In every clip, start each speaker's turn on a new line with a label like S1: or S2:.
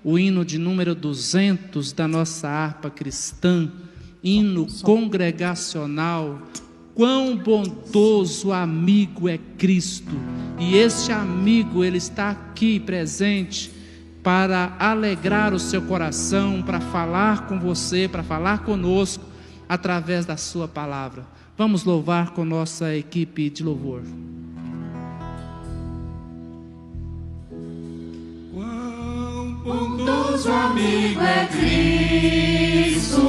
S1: o hino de número 200 da nossa harpa cristã, hino congregacional. Quão bondoso amigo é Cristo, e este amigo, ele está aqui presente para alegrar o seu coração, para falar com você, para falar conosco através da sua palavra. Vamos louvar com nossa equipe de louvor.
S2: Quão bondoso amigo é Cristo,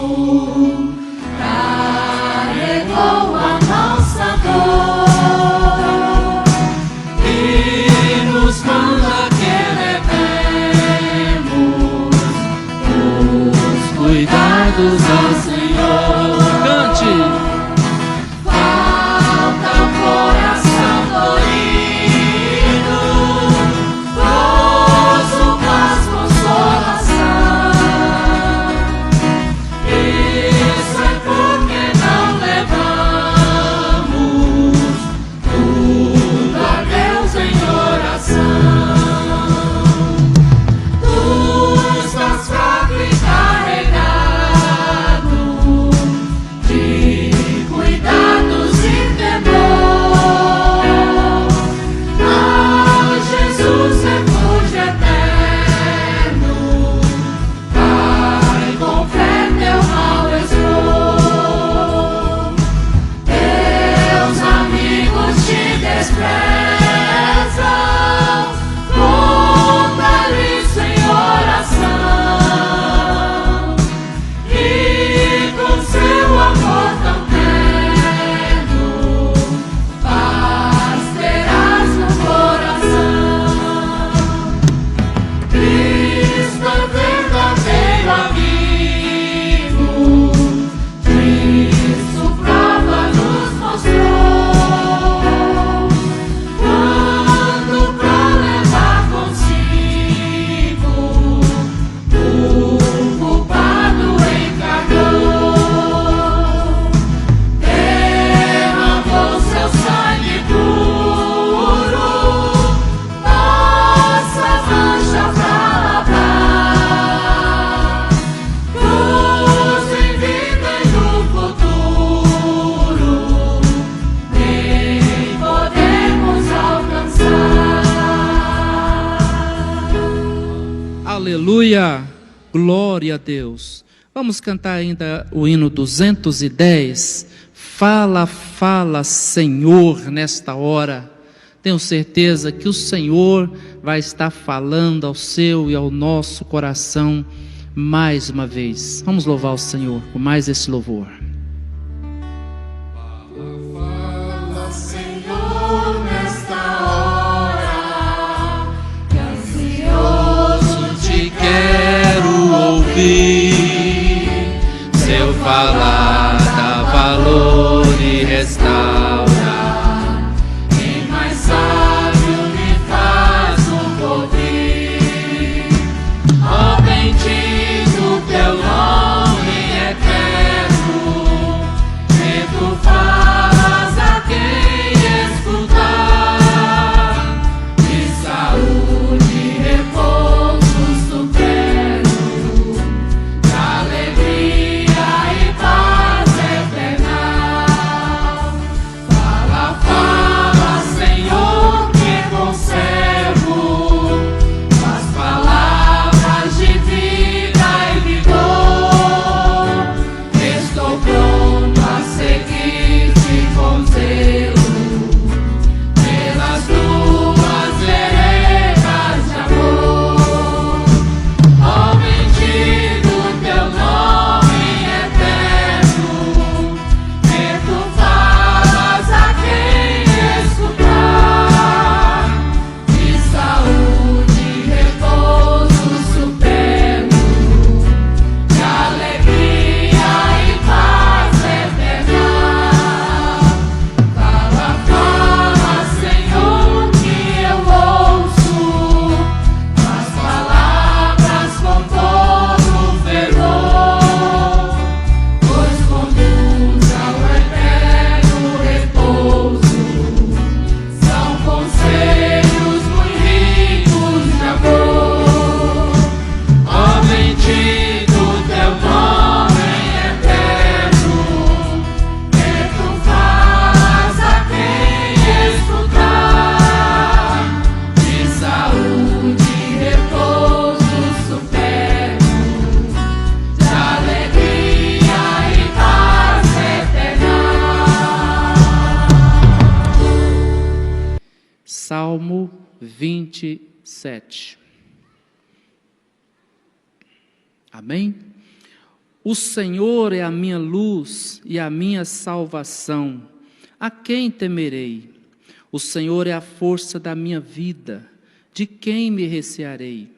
S2: carregou a nossa dor e nos manda que elevemos os cuidados ao Senhor.
S1: Cante!
S2: Falta o coração dorido, gozo, paz, consolação. Isso é porque não levamos tudo a Deus em oração. Tu estás fraco e carregado de cuidados e temor. Ah, Jesus, refúgio eterno, Pai, com fé teu mal expor. Teus amigos te desprezam, conta-lhes em oração, e com seu amor tão terno, paz terás no coração. Cristo é verdadeiro amigo, Cristo prova nos mostrou, quando pra levar consigo o culpado encarnou, derramou seu sangue puro, nossa mancha pra lavar, cruz em vida e no futuro, nem podemos alcançar.
S1: Aleluia, glória a Deus. Vamos cantar ainda o hino 210. Fala, fala, Senhor, nesta hora. Tenho certeza que o Senhor vai estar falando ao seu e ao nosso coração mais uma vez. Vamos louvar o Senhor com mais esse louvor.
S2: Fala, Senhor, nesta hora, que ansioso te quero ouvir. Seu falar dá valor e restaura, quem mais sábio me faz um porvir. Ó, bendito teu nome eterno, que tu falas a quem escutar, de saúde, repouso supremo, de alegria e paz.
S1: 27. Amém? O Senhor é a minha luz e a minha salvação. A quem temerei? O Senhor é a força da minha vida. De quem me recearei?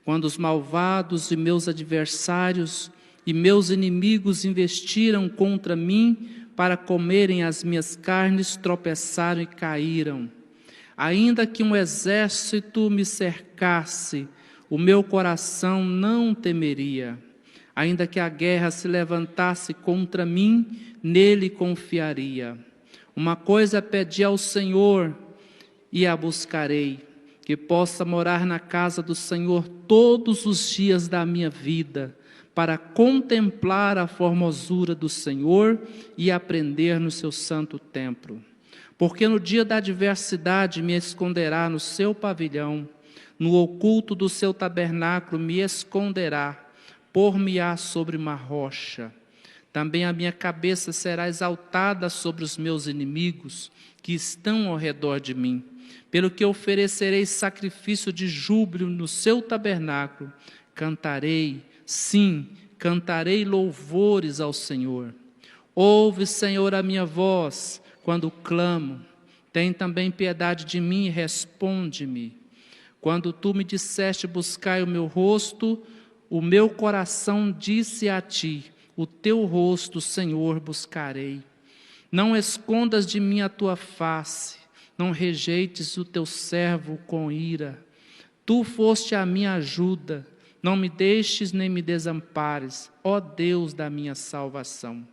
S1: Quando os malvados e meus adversários e meus inimigos investiram contra mim para comerem as minhas carnes, tropeçaram e caíram. Ainda que um exército me cercasse, o meu coração não temeria. Ainda que a guerra se levantasse contra mim, nele confiaria. Uma coisa pedi ao Senhor e a buscarei, que possa morar na casa do Senhor todos os dias da minha vida, para contemplar a formosura do Senhor e aprender no seu santo templo. Porque no dia da adversidade me esconderá no seu pavilhão, no oculto do seu tabernáculo me esconderá, pôr-me-á sobre uma rocha. Também a minha cabeça será exaltada sobre os meus inimigos, que estão ao redor de mim. Pelo que oferecerei sacrifício de júbilo no seu tabernáculo, cantarei, sim, cantarei louvores ao Senhor. Ouve, Senhor, a minha voz, quando clamo. Tem também piedade de mim e responde-me. Quando tu me disseste, buscai o meu rosto, o meu coração disse a ti, o teu rosto, Senhor, buscarei. Não escondas de mim a tua face, não rejeites o teu servo com ira. Tu foste a minha ajuda, não me deixes nem me desampares, ó Deus da minha salvação.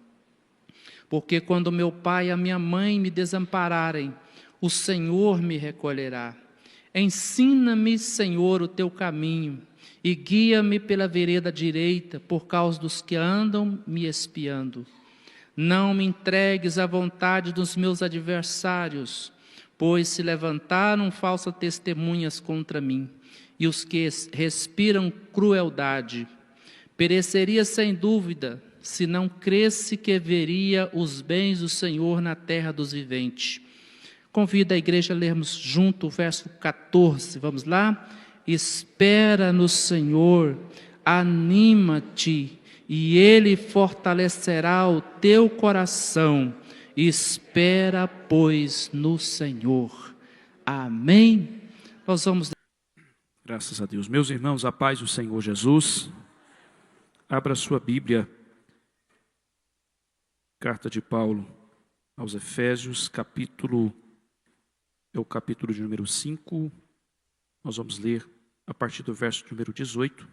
S1: Porque quando meu pai e a minha mãe me desampararem, o Senhor me recolherá. Ensina-me, Senhor, o teu caminho, e guia-me pela vereda direita, por causa dos que andam me espiando. Não me entregues à vontade dos meus adversários, pois se levantaram falsas testemunhas contra mim, e os que respiram crueldade. Pereceria sem dúvida, se não cresse que veria os bens do Senhor na terra dos viventes. Convido a igreja a lermos junto o verso 14, vamos lá? Espera no Senhor, anima-te, e Ele fortalecerá o teu coração. Espera, pois, no Senhor. Amém? Nós vamos...
S3: Graças a Deus. Meus irmãos, a paz do Senhor Jesus. Abra sua Bíblia. Carta de Paulo aos Efésios, é o capítulo de número 5. Nós vamos ler a partir do verso de número 18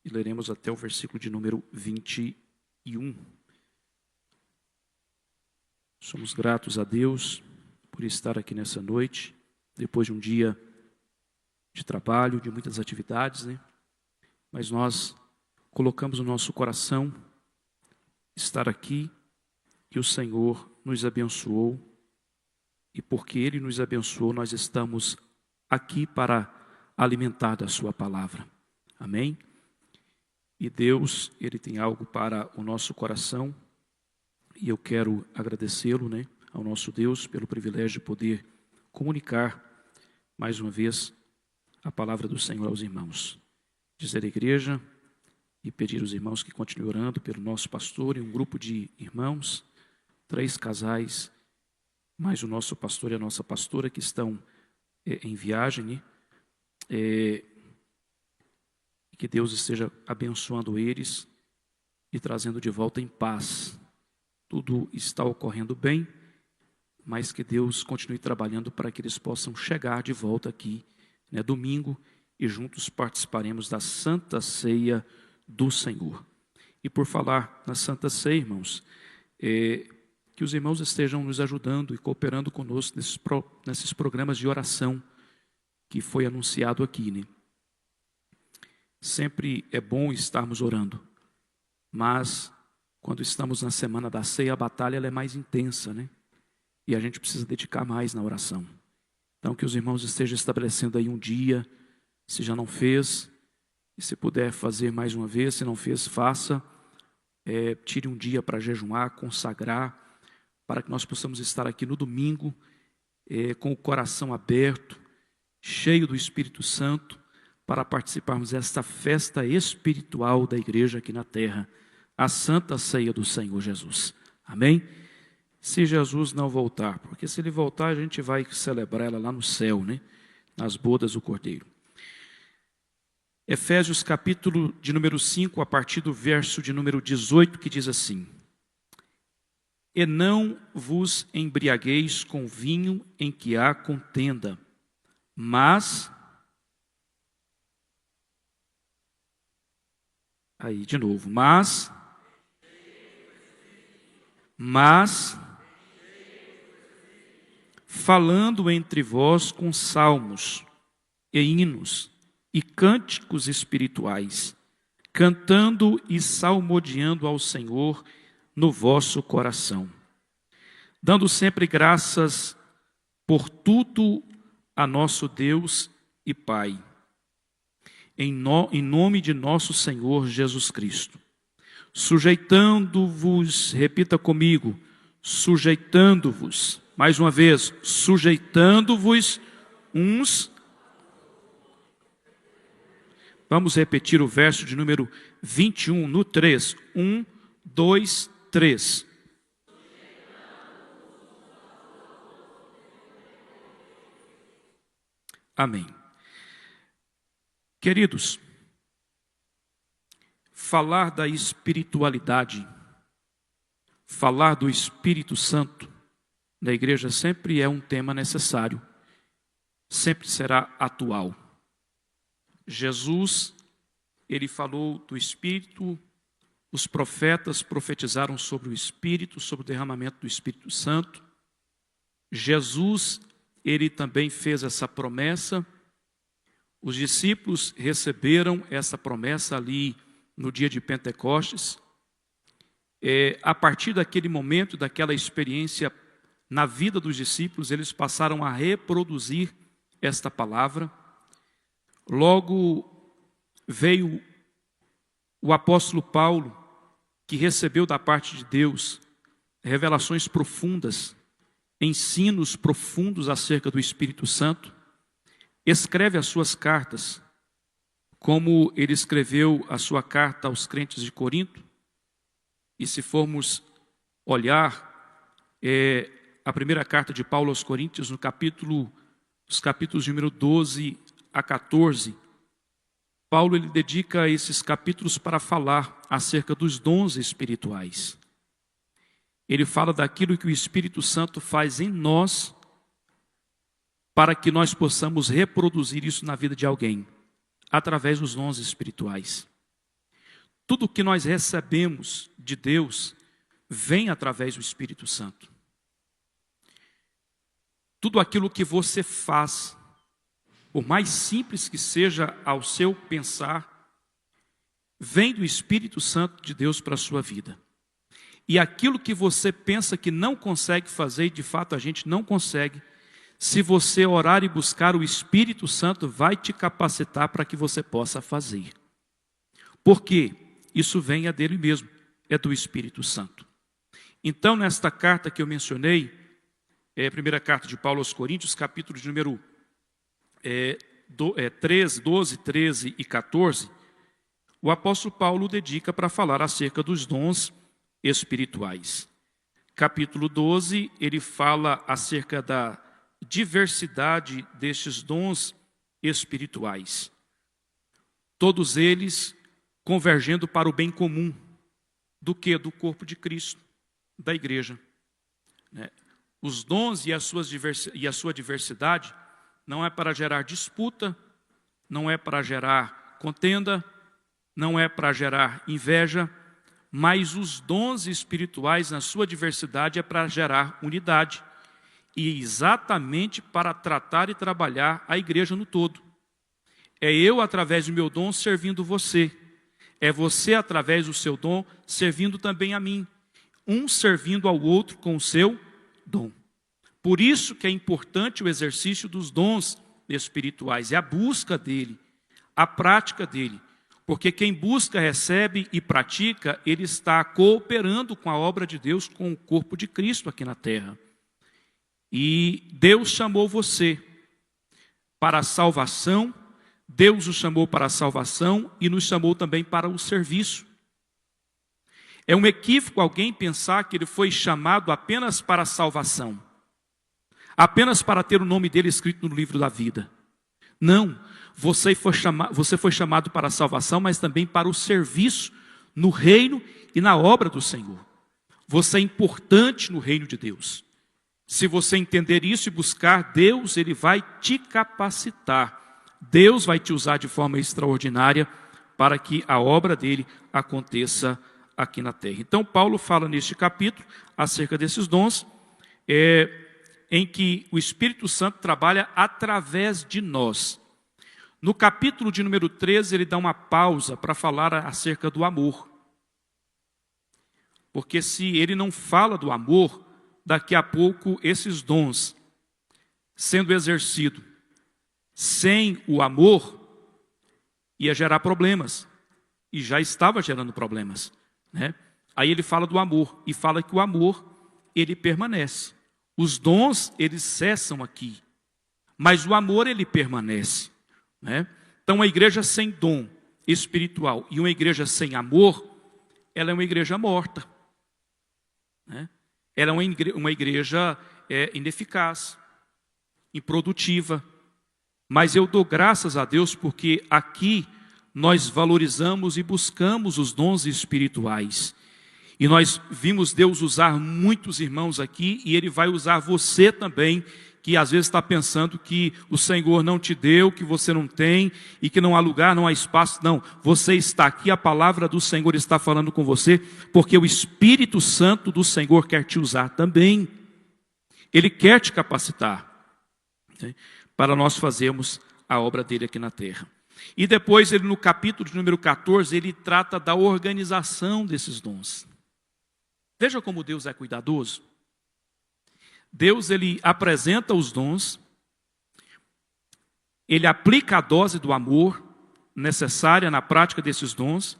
S3: e leremos até o versículo de número 21. Somos gratos a Deus por estar aqui nessa noite, depois de um dia de trabalho, de muitas atividades, né? Mas nós colocamos no nosso coração estar aqui, que o Senhor nos abençoou, e porque Ele nos abençoou, nós estamos aqui para alimentar da sua palavra. Amém? E Deus, Ele tem algo para o nosso coração, e eu quero agradecê-lo, né, ao nosso Deus pelo privilégio de poder comunicar mais uma vez a palavra do Senhor aos irmãos. Dizer à igreja e pedir aos irmãos que continuem orando pelo nosso pastor e um grupo de irmãos, 3 casais, mais o nosso pastor e a nossa pastora que estão em viagem, né? Que Deus esteja abençoando eles e trazendo de volta em paz. Tudo está ocorrendo bem, mas que Deus continue trabalhando para que eles possam chegar de volta aqui, né, domingo, e juntos participaremos da Santa Ceia do Senhor. E por falar na Santa Ceia, irmãos, que os irmãos estejam nos ajudando e cooperando conosco nesses programas de oração que foi anunciado aqui, né? Sempre é bom estarmos orando, mas quando estamos na semana da ceia, a batalha ela é mais intensa, né? E a gente precisa dedicar mais na oração. Então, que os irmãos estejam estabelecendo aí um dia, se já não fez, e se puder fazer mais uma vez, se não fez, faça. Tire um dia para jejuar, consagrar, para que nós possamos estar aqui no domingo, com o coração aberto, cheio do Espírito Santo, para participarmos desta festa espiritual da igreja aqui na terra, a Santa Ceia do Senhor Jesus. Amém? Se Jesus não voltar, porque se ele voltar a gente vai celebrar ela lá no céu, né? Nas bodas do Cordeiro. Efésios capítulo de número 5, a partir do verso de número 18, que diz assim: E não vos embriagueis com vinho em que há contenda, mas... Aí, de novo. Mas... falando entre vós com salmos e hinos e cânticos espirituais, cantando e salmodiando ao Senhor no vosso coração, dando sempre graças por tudo a nosso Deus e Pai, em nome de nosso Senhor Jesus Cristo, sujeitando-vos, repita comigo, sujeitando-vos, mais uma vez, sujeitando-vos uns. Vamos repetir o verso de número 21 no 3. 1, 2, 3. Amém. Queridos, falar da espiritualidade, falar do Espírito Santo na igreja sempre é um tema necessário, sempre será atual. Jesus, ele falou do Espírito, os profetas profetizaram sobre o Espírito, sobre o derramamento do Espírito Santo. Jesus, ele também fez essa promessa. Os discípulos receberam essa promessa ali no dia de Pentecostes. A partir daquele momento, daquela experiência na vida dos discípulos, eles passaram a reproduzir esta palavra. Logo veio o apóstolo Paulo, que recebeu da parte de Deus revelações profundas, ensinos profundos acerca do Espírito Santo. Escreve as suas cartas, como ele escreveu a sua carta aos crentes de Corinto. E se formos olhar a primeira carta de Paulo aos Coríntios, os capítulos número 12 a 14, Paulo ele dedica esses capítulos para falar acerca dos dons espirituais. Ele fala daquilo que o Espírito Santo faz em nós, para que nós possamos reproduzir isso na vida de alguém, através dos dons espirituais. Tudo que nós recebemos de Deus vem através do Espírito Santo. Tudo aquilo que você faz, por mais simples que seja ao seu pensar, vem do Espírito Santo de Deus para a sua vida. E aquilo que você pensa que não consegue fazer, e de fato a gente não consegue, se você orar e buscar, o Espírito Santo vai te capacitar para que você possa fazer. Porque isso vem dele mesmo, é do Espírito Santo. Então, nesta carta que eu mencionei, a primeira carta de Paulo aos Coríntios, capítulo de número 12, 13 e 14, o apóstolo Paulo dedica para falar acerca dos dons espirituais. Capítulo 12, ele fala acerca da diversidade destes dons espirituais. Todos eles convergendo para o bem comum. Do que? Do corpo de Cristo, da igreja. Os dons e a sua diversidade não é para gerar disputa, não é para gerar contenda, não é para gerar inveja, mas os dons espirituais na sua diversidade é para gerar unidade e exatamente para tratar e trabalhar a igreja no todo. É eu, através do meu dom, servindo você. É você, através do seu dom, servindo também a mim. Um servindo ao outro com o seu dom. Por isso que é importante o exercício dos dons espirituais, é a busca dele, a prática dele. Porque quem busca, recebe e pratica, ele está cooperando com a obra de Deus, com o corpo de Cristo aqui na terra. E Deus chamou você para a salvação, Deus o chamou para a salvação e nos chamou também para o serviço. É um equívoco alguém pensar que ele foi chamado apenas para a salvação, apenas para ter o nome dele escrito no livro da vida. Não, você foi chamado para a salvação, mas também para o serviço no reino e na obra do Senhor. Você é importante no reino de Deus. Se você entender isso e buscar Deus, Ele vai te capacitar. Deus vai te usar de forma extraordinária para que a obra dele aconteça aqui na terra. Então, Paulo fala neste capítulo acerca desses dons, em que o Espírito Santo trabalha através de nós. No capítulo de número 13, ele dá uma pausa para falar acerca do amor. Porque se ele não fala do amor, daqui a pouco esses dons sendo exercidos sem o amor, ia gerar problemas. E já estava gerando problemas, né? Aí ele fala do amor, e fala que o amor, ele permanece. Os dons, eles cessam aqui, mas o amor, ele permanece, né? Então, a igreja sem dom espiritual e uma igreja sem amor, ela é uma igreja morta, né? Ela é uma igreja ineficaz, improdutiva. Mas eu dou graças a Deus porque aqui nós valorizamos e buscamos os dons espirituais. E nós vimos Deus usar muitos irmãos aqui, e Ele vai usar você também, que às vezes está pensando que o Senhor não te deu, que você não tem, e que não há lugar, não há espaço. Não, você está aqui, a palavra do Senhor está falando com você, porque o Espírito Santo do Senhor quer te usar também. Ele quer te capacitar, né, para nós fazermos a obra dele aqui na terra. E depois, ele no capítulo de número 14, ele trata da organização desses dons. Veja como Deus é cuidadoso. Deus, ele apresenta os dons, ele aplica a dose do amor necessária na prática desses dons,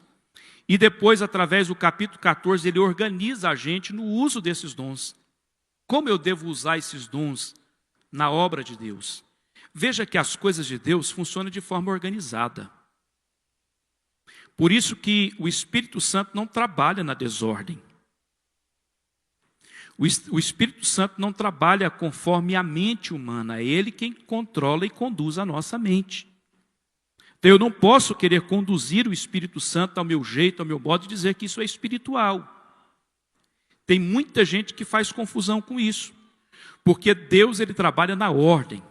S3: e depois, através do capítulo 14, ele organiza a gente no uso desses dons. Como eu devo usar esses dons na obra de Deus? Veja que as coisas de Deus funcionam de forma organizada. Por isso que o Espírito Santo não trabalha na desordem. O Espírito Santo não trabalha conforme a mente humana, é Ele quem controla e conduz a nossa mente. Então eu não posso querer conduzir o Espírito Santo ao meu jeito, ao meu modo, e dizer que isso é espiritual. Tem muita gente que faz confusão com isso, porque Deus, ele trabalha na ordem.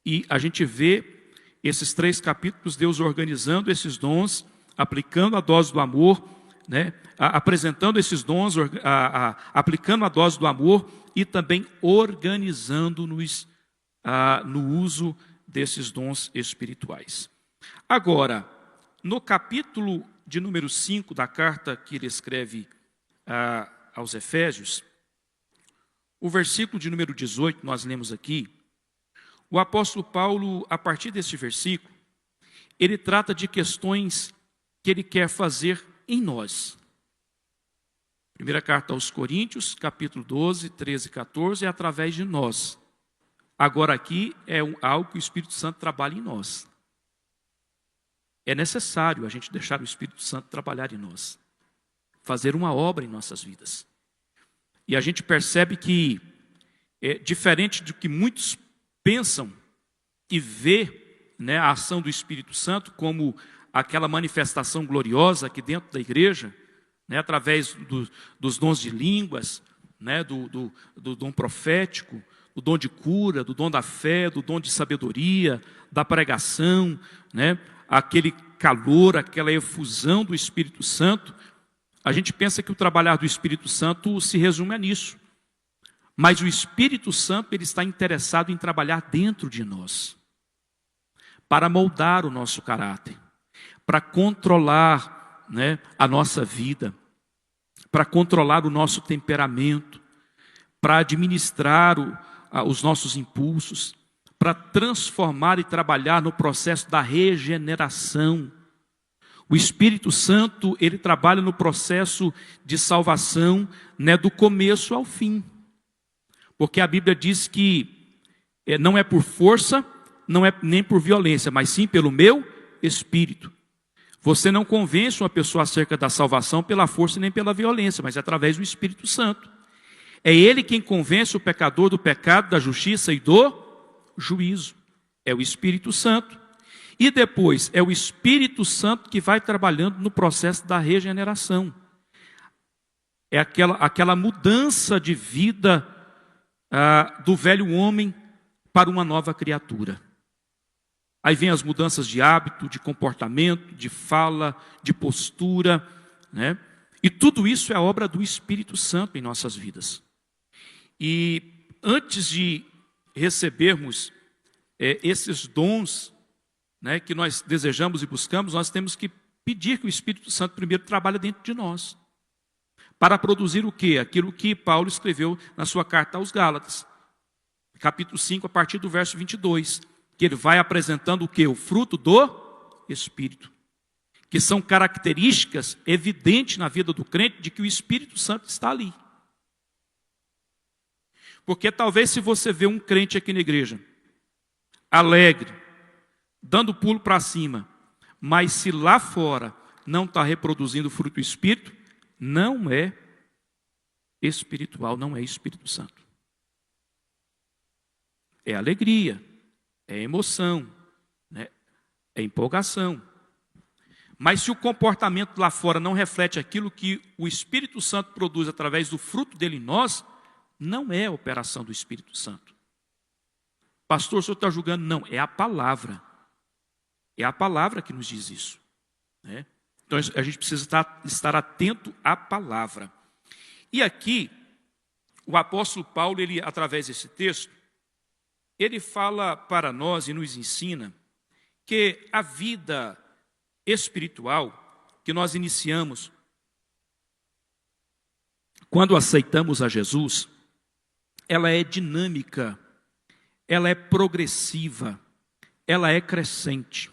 S3: E a gente vê esses 3 capítulos, Deus organizando esses dons, aplicando a dose do amor, né? Apresentando esses dons, aplicando a dose do amor e também organizando-nos no uso desses dons espirituais. Agora, no capítulo de número 5 da carta que ele escreve aos Efésios, o versículo de número 18, nós lemos aqui, o apóstolo Paulo, a partir desse versículo, ele trata de questões que ele quer fazer em nós. Primeira carta aos Coríntios, capítulo 12, 13 e 14, é através de nós. Agora aqui é algo que o Espírito Santo trabalha em nós. É necessário a gente deixar o Espírito Santo trabalhar em nós, fazer uma obra em nossas vidas. E a gente percebe que, diferente do que muitos pensam e vê, né, a ação do Espírito Santo como aquela manifestação gloriosa aqui dentro da igreja, né, através dos dons de línguas, né, do dom profético, do dom de cura, do dom da fé, do dom de sabedoria, da pregação, né, aquele calor, aquela efusão do Espírito Santo. A gente pensa que o trabalhar do Espírito Santo se resume a nisso. Mas o Espírito Santo, ele está interessado em trabalhar dentro de nós, para moldar o nosso caráter, para controlar, né, a nossa vida, para controlar o nosso temperamento, para administrar os nossos impulsos, para transformar e trabalhar no processo da regeneração. O Espírito Santo, ele trabalha no processo de salvação, né, do começo ao fim. Porque a Bíblia diz que não é por força, não é nem por violência, mas sim pelo meu Espírito. Você não convence uma pessoa acerca da salvação pela força nem pela violência, mas através do Espírito Santo. É Ele quem convence o pecador do pecado, da justiça e do juízo. É o Espírito Santo. E depois, é o Espírito Santo que vai trabalhando no processo da regeneração. É aquela mudança de vida do velho homem para uma nova criatura. Aí vem as mudanças de hábito, de comportamento, de fala, de postura, né? E tudo isso é obra do Espírito Santo em nossas vidas. E antes de recebermos esses dons, né, que nós desejamos e buscamos, nós temos que pedir que o Espírito Santo primeiro trabalhe dentro de nós. Para produzir o quê? Aquilo que Paulo escreveu na sua carta aos Gálatas. Capítulo 5, a partir do verso 22. Que ele vai apresentando o quê? O fruto do Espírito. Que são características evidentes na vida do crente de que o Espírito Santo está ali. Porque talvez se você vê um crente aqui na igreja, alegre, dando pulo para cima, mas se lá fora não está reproduzindo o fruto do Espírito, não é espiritual, não é Espírito Santo. É alegria, é emoção, né? É empolgação. Mas se o comportamento lá fora não reflete aquilo que o Espírito Santo produz através do fruto dele em nós, não é a operação do Espírito Santo. Pastor, o senhor está julgando? Não, é a palavra. É a palavra que nos diz isso, né? Então a gente precisa estar atento à palavra. E aqui, o apóstolo Paulo, ele, através desse texto, ele fala para nós e nos ensina que a vida espiritual que nós iniciamos quando aceitamos a Jesus, ela é dinâmica, ela é progressiva, ela é crescente.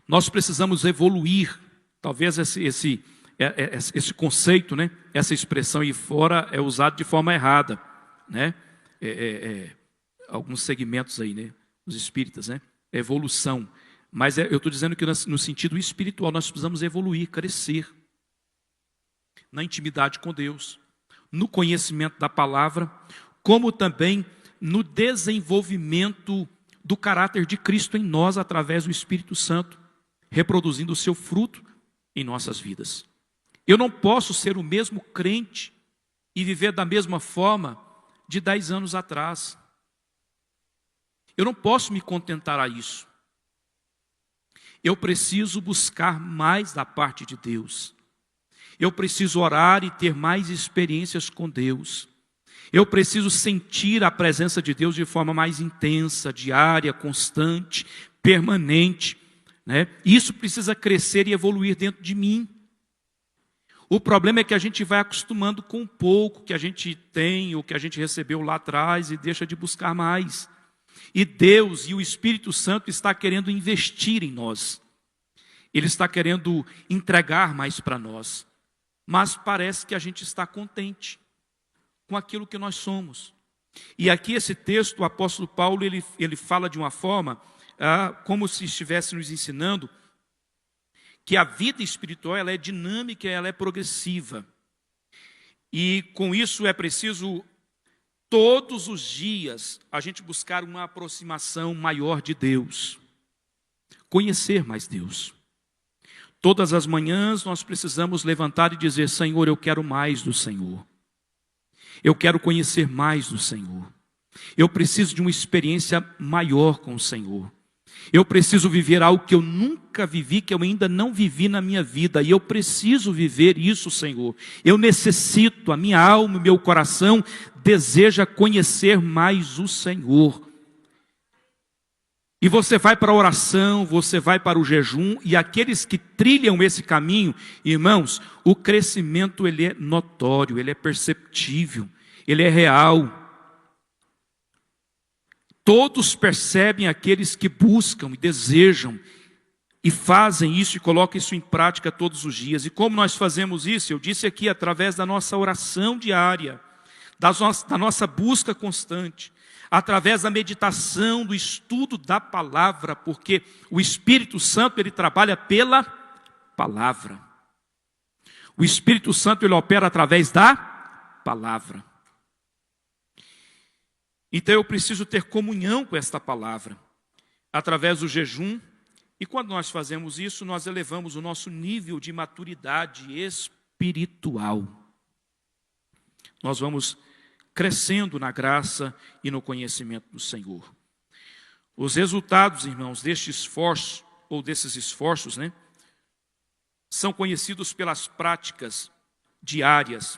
S3: Nós precisamos evoluir. Talvez esse conceito, né, essa expressão aí fora é usado de forma errada, né? Alguns segmentos aí, né, os espíritas, né, evolução. Mas eu estou dizendo que no sentido espiritual nós precisamos evoluir, crescer na intimidade com Deus, no conhecimento da palavra, como também no desenvolvimento do caráter de Cristo em nós através do Espírito Santo, reproduzindo o seu fruto em nossas vidas. Eu não posso ser o mesmo crente e viver da mesma forma de 10 anos atrás. Eu não posso me contentar a isso. Eu preciso buscar mais da parte de Deus. Eu preciso orar e ter mais experiências com Deus. Eu preciso sentir a presença de Deus de forma mais intensa, diária, constante, permanente, né? Isso precisa crescer e evoluir dentro de mim. O problema é que a gente vai acostumando com o pouco que a gente tem ou que a gente recebeu lá atrás e deixa de buscar mais. E Deus e o Espírito Santo está querendo investir em nós. Ele está querendo entregar mais para nós. Mas parece que a gente está contente com aquilo que nós somos. E aqui esse texto, o apóstolo Paulo, ele fala de uma forma, como se estivesse nos ensinando, que a vida espiritual ela é dinâmica, ela é progressiva. E com isso é preciso, todos os dias, a gente buscar uma aproximação maior de Deus. Conhecer mais Deus. Todas as manhãs nós precisamos levantar e dizer: Senhor, eu quero mais do Senhor. Eu quero conhecer mais do Senhor. Eu preciso de uma experiência maior com o Senhor. Eu preciso viver algo que eu nunca vivi, que eu ainda não vivi na minha vida. E eu preciso viver isso, Senhor. Eu necessito, a minha alma, o meu coração deseja conhecer mais o Senhor. E você vai para a oração, você vai para o jejum, e aqueles que trilham esse caminho, irmãos, o crescimento ele é notório, ele é perceptível, ele é real. Todos percebem aqueles que buscam e desejam, e fazem isso e colocam isso em prática todos os dias. E como nós fazemos isso? Eu disse aqui, através da nossa oração diária, da nossa busca constante, através da meditação, do estudo da palavra, porque o Espírito Santo, ele trabalha pela palavra. O Espírito Santo, ele opera através da palavra. Então eu preciso ter comunhão com esta palavra, através do jejum, e quando nós fazemos isso, nós elevamos o nosso nível de maturidade espiritual. Nós vamos crescendo na graça e no conhecimento do Senhor. Os resultados, irmãos, deste esforço, ou desses esforços, são conhecidos pelas práticas diárias.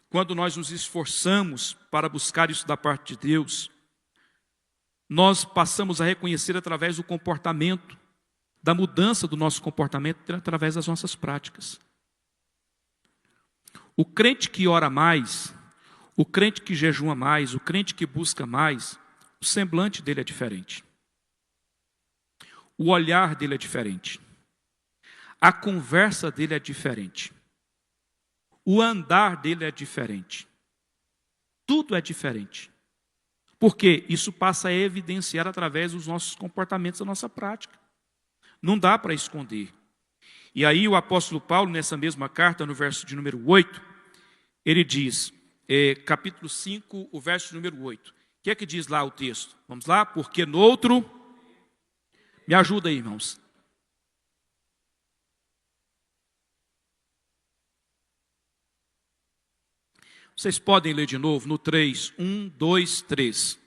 S3: Quando nós nos esforçamos para buscar isso da parte de Deus, nós passamos a reconhecer através do comportamento, da mudança do nosso comportamento através das nossas práticas. O crente que ora mais, o crente que jejua mais, o crente que busca mais, o semblante dele é diferente. O olhar dele é diferente. A conversa dele é diferente. O andar dele é diferente. Tudo é diferente. Porque isso passa a evidenciar através dos nossos comportamentos, da nossa prática. Não dá para esconder. E aí o apóstolo Paulo, nessa mesma carta, no verso de número 8, ele diz, capítulo 5, o verso de número 8. O que é que diz lá o texto? Vamos lá? Porque no outro... Me ajuda aí, irmãos. Vocês podem ler de novo no 3, 1, 2, 3.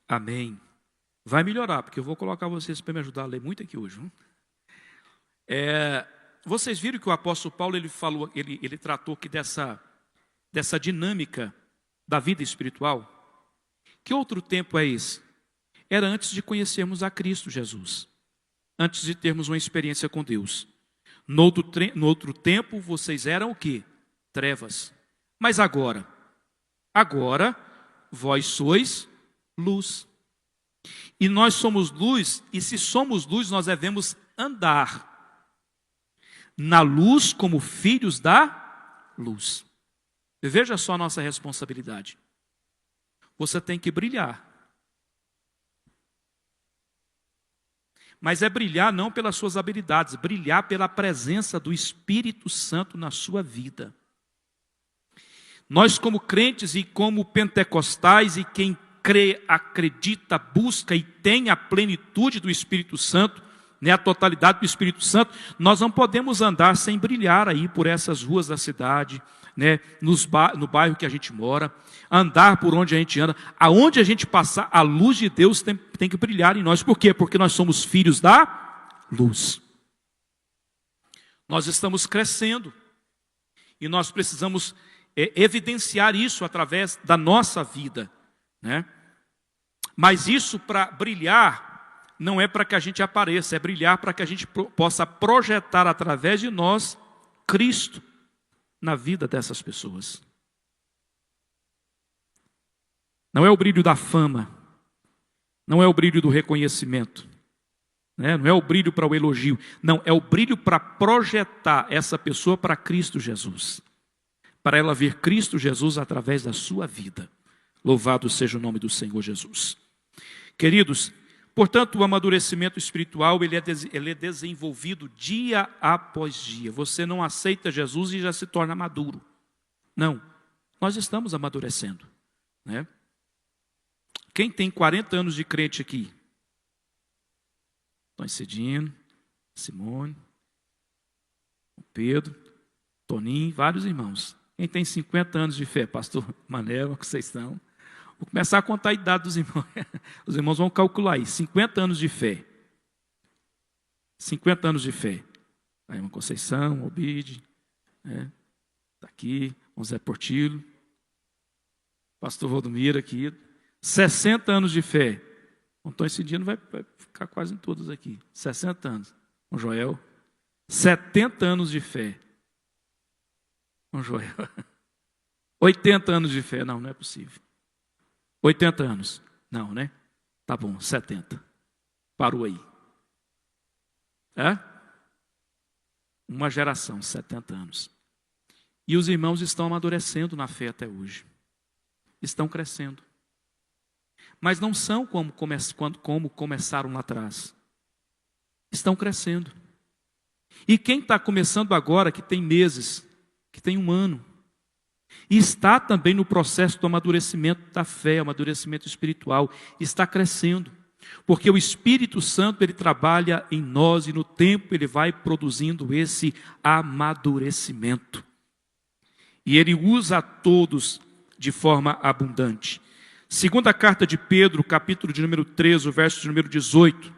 S3: Amém. Vai melhorar, porque eu vou colocar vocês para me ajudar a ler muito aqui hoje. Vocês viram que o apóstolo Paulo ele tratou aqui dessa dinâmica da vida espiritual? Que outro tempo é esse? Era antes de conhecermos a Cristo Jesus, antes de termos uma experiência com Deus. No outro tempo, vocês eram o quê? Trevas. Mas agora vós sois luz. E nós somos luz, e se somos luz, nós devemos andar na luz como filhos da luz. Veja só a nossa responsabilidade. Você tem que brilhar. Mas é brilhar não pelas suas habilidades, brilhar pela presença do Espírito Santo na sua vida. Nós como crentes e como pentecostais e quem crê, acredita, busca e tem a plenitude do Espírito Santo, a totalidade do Espírito Santo, nós não podemos andar sem brilhar aí por essas ruas da cidade, no bairro que a gente mora, andar por onde a gente anda, aonde a gente passar, a luz de Deus tem que brilhar em nós. Por quê? Porque nós somos filhos da luz. Nós estamos crescendo e nós precisamos evidenciar isso através da nossa vida, Mas isso para brilhar não é para que a gente apareça, é brilhar para que a gente possa projetar através de nós Cristo na vida dessas pessoas. Não é o brilho da fama, não é o brilho do reconhecimento, não é o brilho para o elogio, não, é o brilho para projetar essa pessoa para Cristo Jesus, para ela ver Cristo Jesus através da sua vida. Louvado seja o nome do Senhor Jesus. Queridos, portanto, o amadurecimento espiritual ele é desenvolvido dia após dia. Você não aceita Jesus e já se torna maduro. Não, nós estamos amadurecendo. Quem tem 40 anos de crente aqui? Tony Cedino, Simone, Pedro, Toninho, vários irmãos. Quem tem 50 anos de fé? Pastor Manel, que vocês estão. Vou começar a contar a idade dos irmãos. Os irmãos vão calcular aí. 50 anos de fé. 50 anos de fé. A irmã Conceição, Obide, está aqui, o Zé Portillo, pastor Valdomiro aqui. 60 anos de fé. O Antônio Cidino vai ficar quase em todos aqui. 60 anos. O Joel. 70 anos de fé. O Joel. 80 anos de fé. Não é possível. 80 anos. Não, Tá bom, 70. Parou aí. É? Uma geração, 70 anos. E os irmãos estão amadurecendo na fé até hoje. Estão crescendo. Mas não são como começaram lá atrás. Estão crescendo. E quem está começando agora, que tem meses, que tem 1 ano, está também no processo do amadurecimento da fé, amadurecimento espiritual, está crescendo. Porque o Espírito Santo, ele trabalha em nós e no tempo ele vai produzindo esse amadurecimento. E ele usa a todos de forma abundante. Segunda carta de Pedro, capítulo de número 3, o verso de número 18.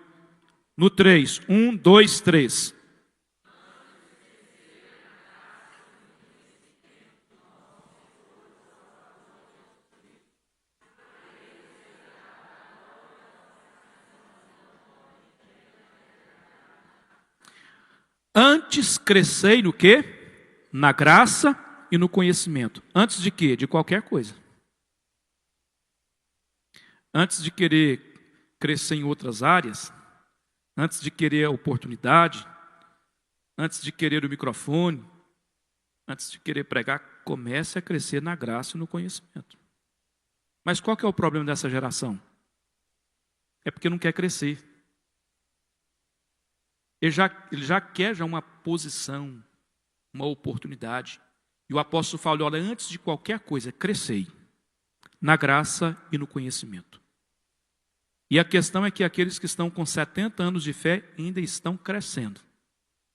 S3: No 3, 1, 2, 3. Antes crescei no quê? Na graça e no conhecimento. Antes de quê? De qualquer coisa. Antes de querer crescer em outras áreas, antes de querer a oportunidade, antes de querer o microfone, antes de querer pregar, comece a crescer na graça e no conhecimento. Mas qual que é o problema dessa geração? É porque não quer crescer. Ele já quer uma posição, uma oportunidade. E o apóstolo fala, olha, antes de qualquer coisa, crescei na graça e no conhecimento. E a questão é que aqueles que estão com 70 anos de fé ainda estão crescendo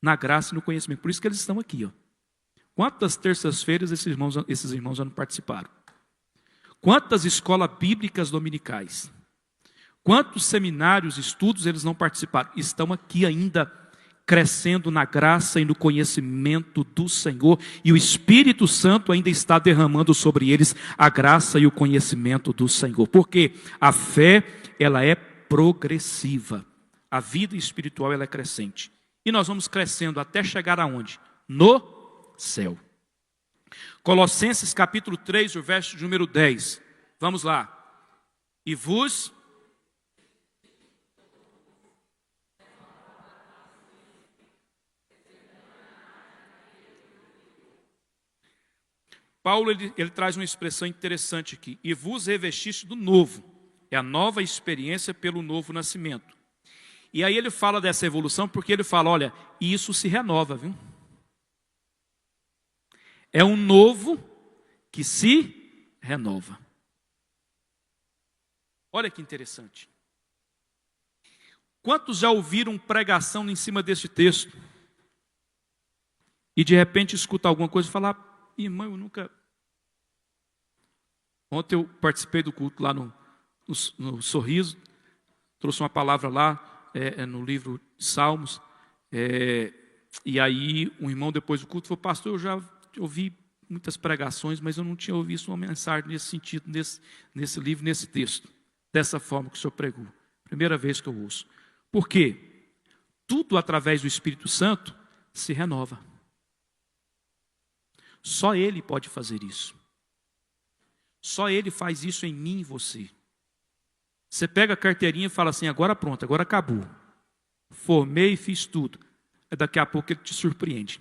S3: na graça e no conhecimento. Por isso que eles estão aqui. Ó. Quantas terças-feiras esses irmãos já não participaram? Quantas escolas bíblicas dominicais? Quantos seminários, estudos eles não participaram? Estão aqui ainda crescendo na graça e no conhecimento do Senhor. E o Espírito Santo ainda está derramando sobre eles a graça e o conhecimento do Senhor. Porque a fé, ela é progressiva. A vida espiritual, ela é crescente. E nós vamos crescendo até chegar aonde? No céu. Colossenses capítulo 3, o verso de número 10. Vamos lá. E vos... Paulo ele traz uma expressão interessante aqui. E vos revestiste do novo. É a nova experiência pelo novo nascimento. E aí ele fala dessa evolução porque ele fala, olha, isso se renova, viu? É um novo que se renova. Olha que interessante. Quantos já ouviram pregação em cima deste texto? E de repente escuta alguma coisa e fala, irmão, eu nunca... Ontem eu participei do culto lá no Sorriso, trouxe uma palavra lá no livro de Salmos, e aí um irmão depois do culto falou, pastor, eu já ouvi muitas pregações, mas eu não tinha ouvido uma mensagem nesse sentido, nesse livro, nesse texto, dessa forma que o senhor pregou. Primeira vez que eu ouço. Por quê? Tudo através do Espírito Santo se renova. Só Ele pode fazer isso. Só Ele faz isso em mim e você. Você pega a carteirinha e fala assim, agora pronto, agora acabou. Formei e fiz tudo. Daqui a pouco Ele te surpreende.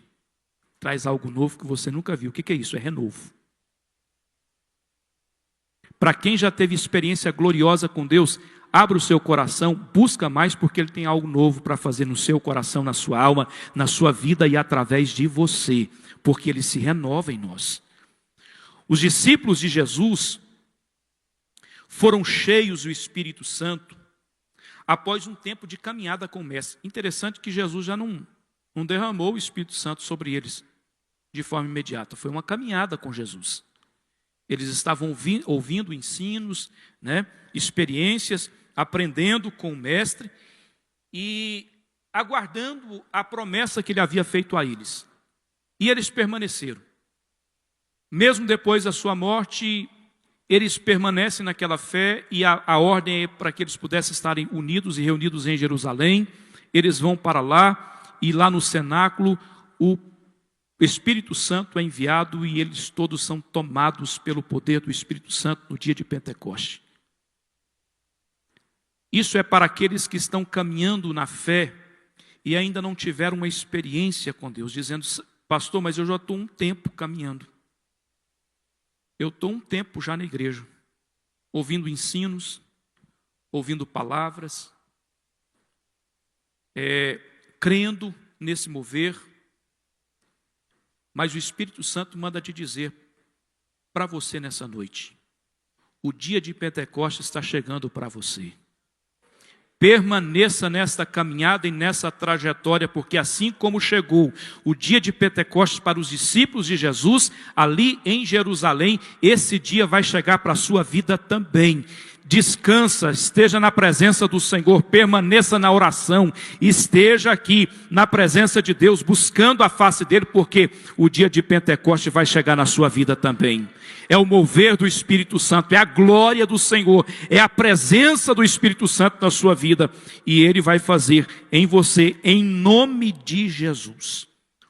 S3: Traz algo novo que você nunca viu. O que é isso? É renovo. Para quem já teve experiência gloriosa com Deus, abra o seu coração, busca mais, porque Ele tem algo novo para fazer no seu coração, na sua alma, na sua vida e através de você, porque Ele se renova em nós. Os discípulos de Jesus foram cheios do Espírito Santo após um tempo de caminhada com o Mestre. Interessante que Jesus já não derramou o Espírito Santo sobre eles de forma imediata. Foi uma caminhada com Jesus. Eles estavam ouvindo ensinos, experiências, aprendendo com o Mestre e aguardando a promessa que Ele havia feito a eles. E eles permaneceram. Mesmo depois da sua morte, eles permanecem naquela fé e a ordem é para que eles pudessem estarem unidos e reunidos em Jerusalém. Eles vão para lá e lá no cenáculo o Espírito Santo é enviado e eles todos são tomados pelo poder do Espírito Santo no dia de Pentecostes. Isso é para aqueles que estão caminhando na fé e ainda não tiveram uma experiência com Deus, dizendo: pastor, mas eu já estou um tempo caminhando. Eu estou um tempo já na igreja, ouvindo ensinos, ouvindo palavras, crendo nesse mover. Mas o Espírito Santo manda te dizer para você nessa noite: o dia de Pentecostes está chegando para você. Permaneça nesta caminhada e nessa trajetória, porque assim como chegou o dia de Pentecostes para os discípulos de Jesus, ali em Jerusalém, esse dia vai chegar para a sua vida também. Descansa, esteja na presença do Senhor, permaneça na oração, esteja aqui na presença de Deus, buscando a face dele, porque o dia de Pentecostes vai chegar na sua vida também. É o mover do Espírito Santo, é a glória do Senhor, é a presença do Espírito Santo na sua vida, e ele vai fazer em você, em nome de Jesus.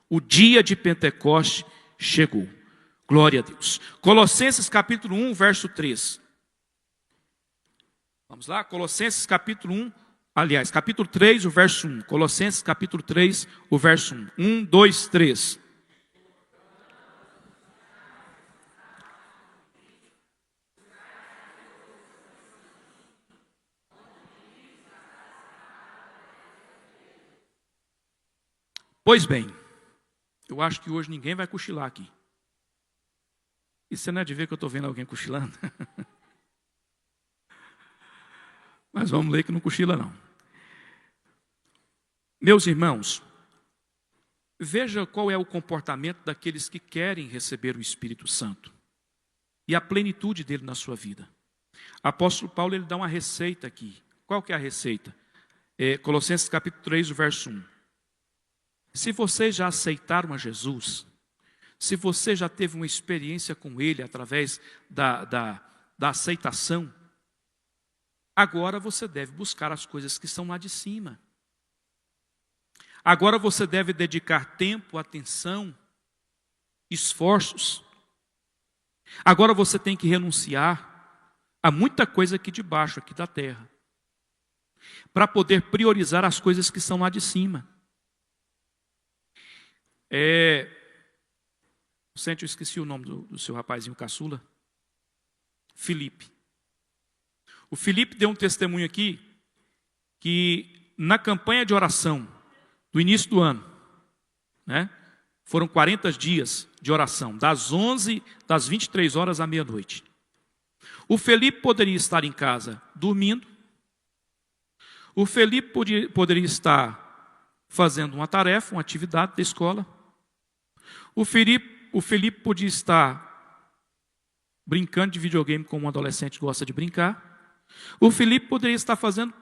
S3: O dia de Pentecostes chegou. Glória a Deus. Colossenses capítulo 1, verso 3. Vamos lá, Colossenses capítulo 1, aliás, capítulo 3, o verso 1. Colossenses capítulo 3, o verso 1. 1, 2, 3. Pois bem, eu acho que hoje ninguém vai cochilar aqui. E você não é de ver que eu estou vendo alguém cochilando? Mas vamos ler que não cochila não. Meus irmãos, veja qual é o comportamento daqueles que querem receber o Espírito Santo e a plenitude dele na sua vida. Apóstolo Paulo, ele dá uma receita aqui. Qual que é a receita? Colossenses capítulo 3, o verso 1. Se vocês já aceitaram a Jesus, se você já teve uma experiência com ele através da aceitação, agora você deve buscar as coisas que estão lá de cima. Agora você deve dedicar tempo, atenção, esforços. Agora você tem que renunciar a muita coisa aqui de baixo, aqui da terra, para poder priorizar as coisas que são lá de cima. Eu esqueci o nome do seu rapazinho caçula. Felipe. O Felipe deu um testemunho aqui, que na campanha de oração do início do ano, né, foram 40 dias de oração, das 23 horas à meia-noite. O Felipe poderia estar em casa dormindo, o Felipe poderia estar fazendo uma tarefa, uma atividade da escola, o Felipe podia estar brincando de videogame como um adolescente gosta de brincar. O Felipe poderia estar fazendo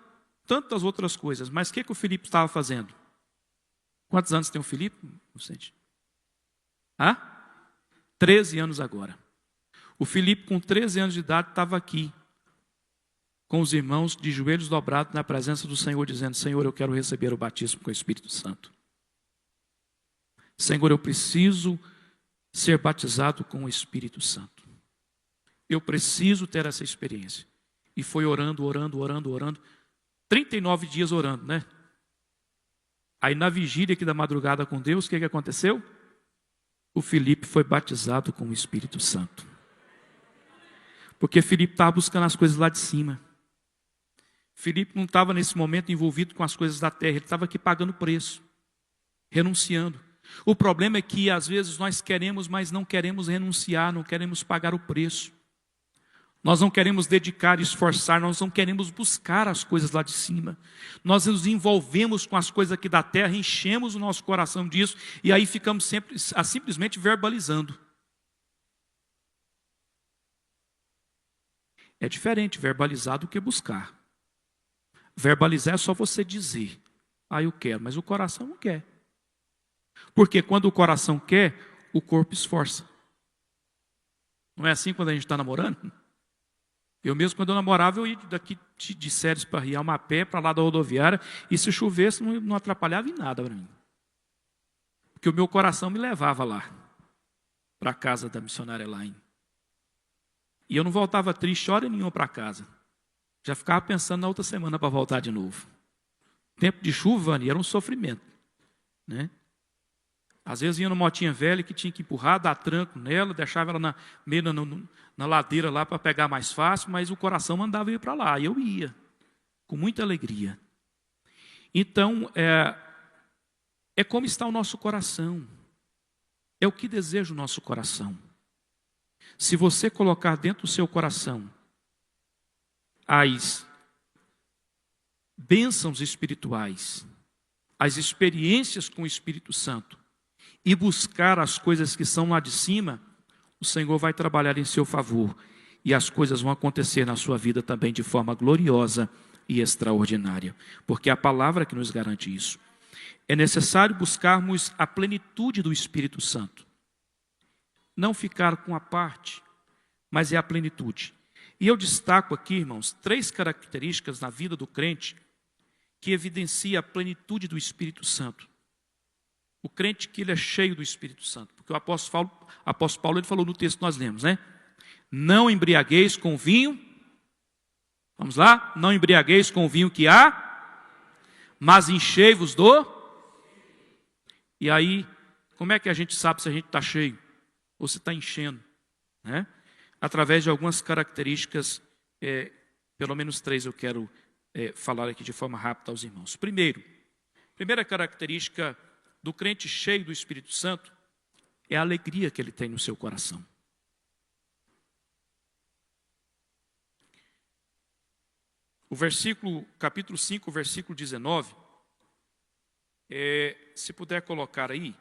S3: tantas outras coisas, mas o que o Felipe estava fazendo? Quantos anos tem o Felipe, Vicente? 13 anos agora. O Felipe, com 13 anos de idade, estava aqui, com os irmãos de joelhos dobrados na presença do Senhor, dizendo: Senhor, eu quero receber o batismo com o Espírito Santo. Senhor, eu preciso ser batizado com o Espírito Santo. Eu preciso ter essa experiência. E foi orando. 39 dias orando, né? Aí na vigília aqui da madrugada com Deus, o que aconteceu? O Felipe foi batizado com o Espírito Santo. Porque Felipe estava buscando as coisas lá de cima. Felipe não estava nesse momento envolvido com as coisas da terra, ele estava aqui pagando preço, renunciando. O problema é que às vezes nós queremos, mas não queremos renunciar, não queremos pagar o preço. Nós não queremos dedicar, esforçar, nós não queremos buscar as coisas lá de cima. Nós nos envolvemos com as coisas aqui da terra, enchemos o nosso coração disso, e aí ficamos simplesmente verbalizando. É diferente verbalizar do que buscar. Verbalizar é só você dizer: eu quero, mas o coração não quer. Porque quando o coração quer, o corpo esforça. Não é assim quando a gente está namorando? Eu mesmo, quando eu namorava, eu ia daqui de Séries para Rialma a pé, para lá da rodoviária, e se chovesse não atrapalhava em nada para mim. Porque o meu coração me levava lá, para a casa da missionária Elaine. E eu não voltava triste hora nenhuma para casa. Já ficava pensando na outra semana para voltar de novo. Tempo de chuva, Vani, era um sofrimento, né? Às vezes ia numa motinha velha que tinha que empurrar, dar tranco nela, deixava ela meio na ladeira lá para pegar mais fácil, mas o coração mandava eu ir para lá, e eu ia, com muita alegria. Então, é como está o nosso coração, é o que deseja o nosso coração. Se você colocar dentro do seu coração as bênçãos espirituais, as experiências com o Espírito Santo, e buscar as coisas que são lá de cima, o Senhor vai trabalhar em seu favor, e as coisas vão acontecer na sua vida também de forma gloriosa e extraordinária, porque é a palavra que nos garante isso. É necessário buscarmos a plenitude do Espírito Santo, não ficar com a parte, mas é a plenitude. E eu destaco aqui, irmãos, 3 características na vida do crente que evidencia a plenitude do Espírito Santo. O crente que ele é cheio do Espírito Santo, porque o apóstolo Paulo ele falou no texto que nós lemos, né? Não embriagueis com vinho, vamos lá? Não embriagueis com o vinho que há, mas enchei-vos do... E aí, como é que a gente sabe se a gente está cheio ou se está enchendo, né? Através de algumas características, pelo menos 3 eu quero falar aqui de forma rápida aos irmãos. Primeira característica do crente cheio do Espírito Santo é a alegria que ele tem no seu coração. O capítulo 5, versículo 19, se puder colocar aí,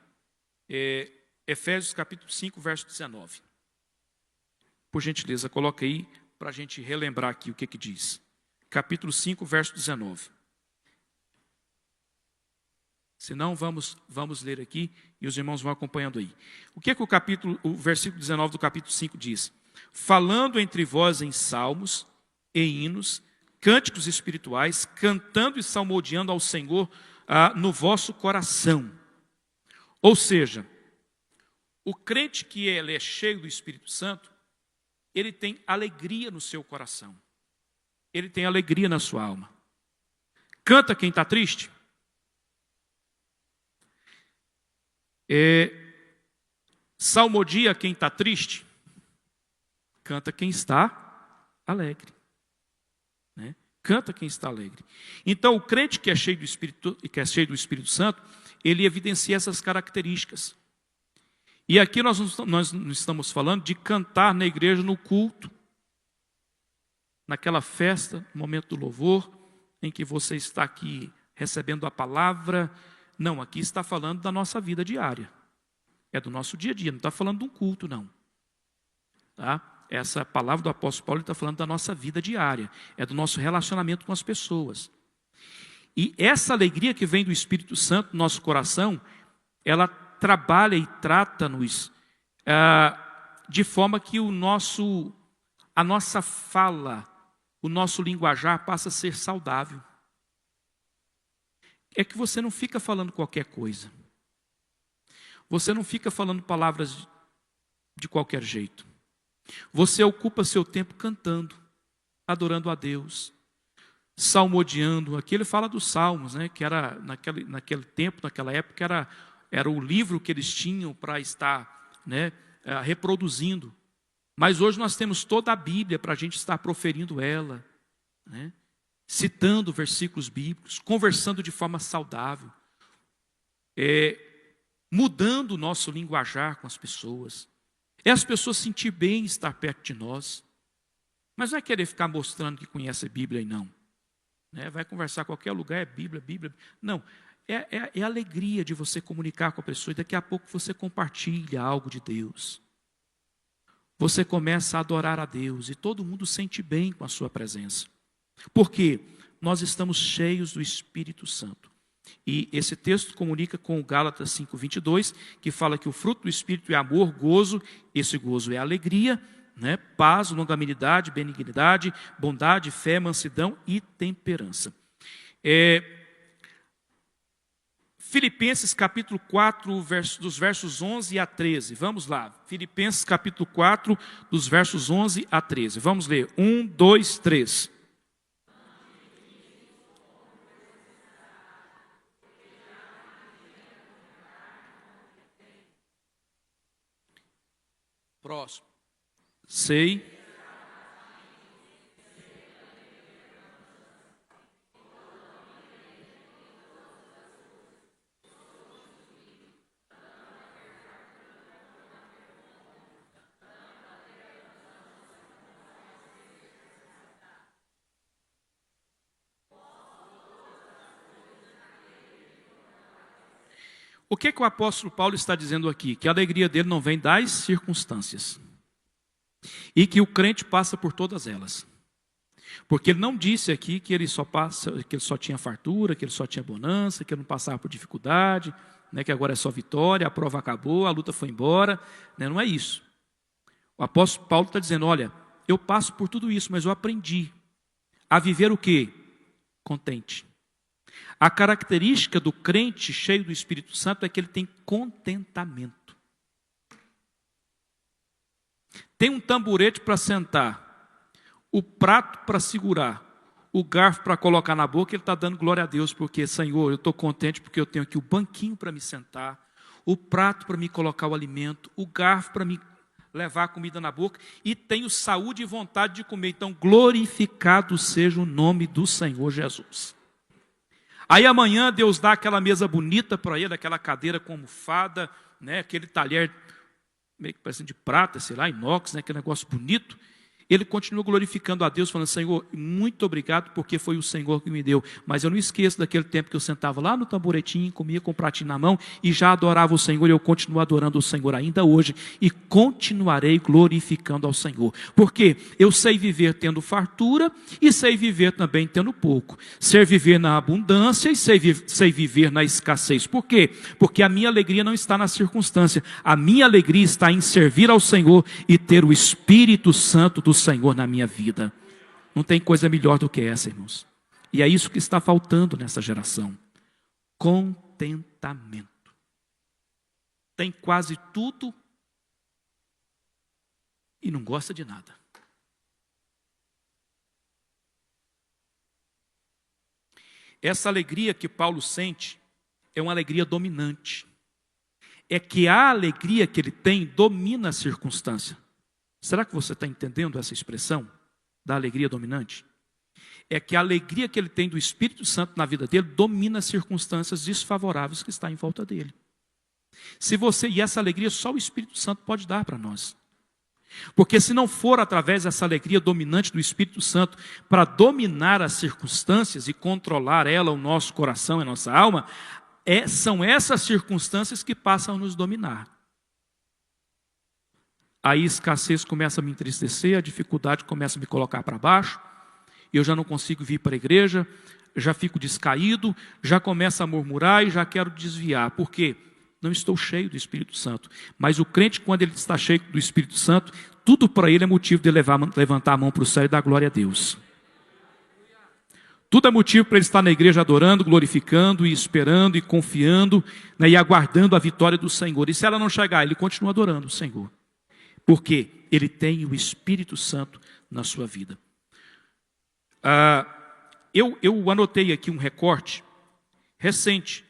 S3: Efésios capítulo 5, verso 19. Por gentileza, coloca aí para a gente relembrar aqui o que diz. Capítulo 5, verso 19. Se não, vamos ler aqui e os irmãos vão acompanhando aí. O que o versículo 19 do capítulo 5 diz? Falando entre vós em salmos e hinos, cânticos espirituais, cantando e salmodiando ao Senhor no vosso coração. Ou seja, o crente que ele é cheio do Espírito Santo, ele tem alegria no seu coração. Ele tem alegria na sua alma. Canta quem está triste. Salmodia quem está triste. Canta quem está alegre, né? Canta quem está alegre. Então o crente que é cheio do Espírito Santo, ele evidencia essas características. E aqui nós não estamos falando de cantar na igreja no culto, naquela festa, no momento do louvor, em que você está aqui recebendo a palavra. Não, aqui está falando da nossa vida diária. É do nosso dia a dia, não está falando de um culto, não. Tá? Essa palavra do apóstolo Paulo está falando da nossa vida diária. É do nosso relacionamento com as pessoas. E essa alegria que vem do Espírito Santo no nosso coração, ela trabalha e trata-nos de forma que a nossa fala, o nosso linguajar passa a ser saudável. É que você não fica falando qualquer coisa. Você não fica falando palavras de qualquer jeito. Você ocupa seu tempo cantando, adorando a Deus, salmodiando. Aqui ele fala dos salmos, né, que era naquele tempo, naquela época, era o livro que eles tinham para estar, né, reproduzindo. Mas hoje nós temos toda a Bíblia para a gente estar proferindo ela, né, citando versículos bíblicos, conversando de forma saudável, mudando o nosso linguajar com as pessoas. É as pessoas sentir bem estar perto de nós. Mas não é querer ficar mostrando que conhece a Bíblia e não. Né? Vai conversar em qualquer lugar, é Bíblia, Bíblia. Não, é a alegria de você comunicar com a pessoa e daqui a pouco você compartilha algo de Deus. Você começa a adorar a Deus e todo mundo sente bem com a sua presença. Por quê? Nós estamos cheios do Espírito Santo. E esse texto comunica com o Gálatas 5:22, que fala que o fruto do Espírito é amor, gozo. Esse gozo é alegria, né? Paz, longanimidade, benignidade, bondade, fé, mansidão e temperança. Filipenses capítulo 4, dos versos 11 a 13. Vamos lá. Filipenses capítulo 4, dos versos 11 a 13. Vamos ler. 1, 2, 3. Próximo. Sei. O que o apóstolo Paulo está dizendo aqui? Que a alegria dele não vem das circunstâncias. E que o crente passa por todas elas. Porque ele não disse aqui que ele só tinha fartura, que ele só tinha bonança, que ele não passava por dificuldade, né, que agora é só vitória, a prova acabou, a luta foi embora. Né, não é isso. O apóstolo Paulo está dizendo, olha, eu passo por tudo isso, mas eu aprendi a viver o quê? Contente. A característica do crente cheio do Espírito Santo é que ele tem contentamento. Tem um tamborete para sentar, o prato para segurar, o garfo para colocar na boca, ele está dando glória a Deus, porque, Senhor, eu estou contente porque eu tenho aqui o banquinho para me sentar, o prato para me colocar o alimento, o garfo para me levar a comida na boca, e tenho saúde e vontade de comer. Então, glorificado seja o nome do Senhor Jesus. Aí amanhã Deus dá aquela mesa bonita para ele, aquela cadeira com almofada, né, aquele talher meio que parecendo de prata, sei lá, inox, né, aquele negócio bonito. Ele continua glorificando a Deus, falando, Senhor, muito obrigado porque foi o Senhor que me deu. Mas eu não esqueço daquele tempo que eu sentava lá no tamboretinho, comia com o pratinho na mão e já adorava o Senhor, e eu continuo adorando o Senhor ainda hoje e continuarei glorificando ao Senhor. Porque eu sei viver tendo fartura e sei viver também tendo pouco. Sei viver na abundância e sei viver na escassez. Por quê? Porque a minha alegria não está na circunstância. A minha alegria está em servir ao Senhor e ter o Espírito Santo do Senhor na minha vida. Não tem coisa melhor do que essa, irmãos. E é isso que está faltando nessa geração. Contentamento. Tem quase tudo e não gosta de nada. Essa alegria que Paulo sente é uma alegria dominante. É que a alegria que ele tem domina a circunstância. Será que você está entendendo essa expressão da alegria dominante? É que a alegria que ele tem do Espírito Santo na vida dele domina as circunstâncias desfavoráveis que estão em volta dele. E essa alegria só o Espírito Santo pode dar para nós. Porque se não for através dessa alegria dominante do Espírito Santo para dominar as circunstâncias e controlar ela, o nosso coração e a nossa alma, são essas circunstâncias que passam a nos dominar. Aí a escassez começa a me entristecer, a dificuldade começa a me colocar para baixo, eu já não consigo vir para a igreja, já fico descaído, já começo a murmurar e já quero desviar. Por quê? Não estou cheio do Espírito Santo. Mas o crente, quando ele está cheio do Espírito Santo, tudo para ele é motivo de levantar a mão para o céu e dar glória a Deus. Tudo é motivo para ele estar na igreja adorando, glorificando e esperando e confiando, né, e aguardando a vitória do Senhor. E se ela não chegar, ele continua adorando o Senhor. Porque ele tem o Espírito Santo na sua vida. Eu anotei aqui um recorte recente,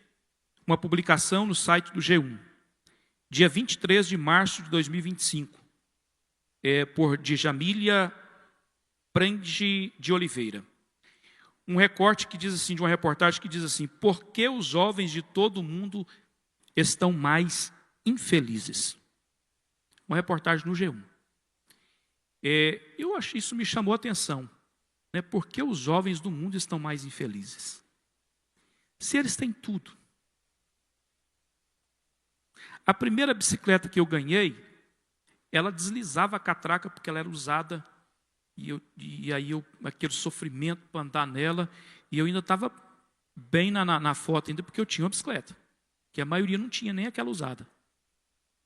S3: uma publicação no site do G1, dia 23 de março de 2025, por Djamília Prende de Oliveira. Um recorte que diz assim, de uma reportagem que diz assim, por que os jovens de todo o mundo estão mais infelizes? Uma reportagem no G1. Eu achei, isso me chamou a atenção. Né? Por que os jovens do mundo estão mais infelizes? Se eles têm tudo. A primeira bicicleta que eu ganhei, ela deslizava a catraca porque ela era usada. E aí aquele sofrimento para andar nela. E eu ainda estava bem na foto, ainda porque eu tinha uma bicicleta. Que a maioria não tinha nem aquela usada.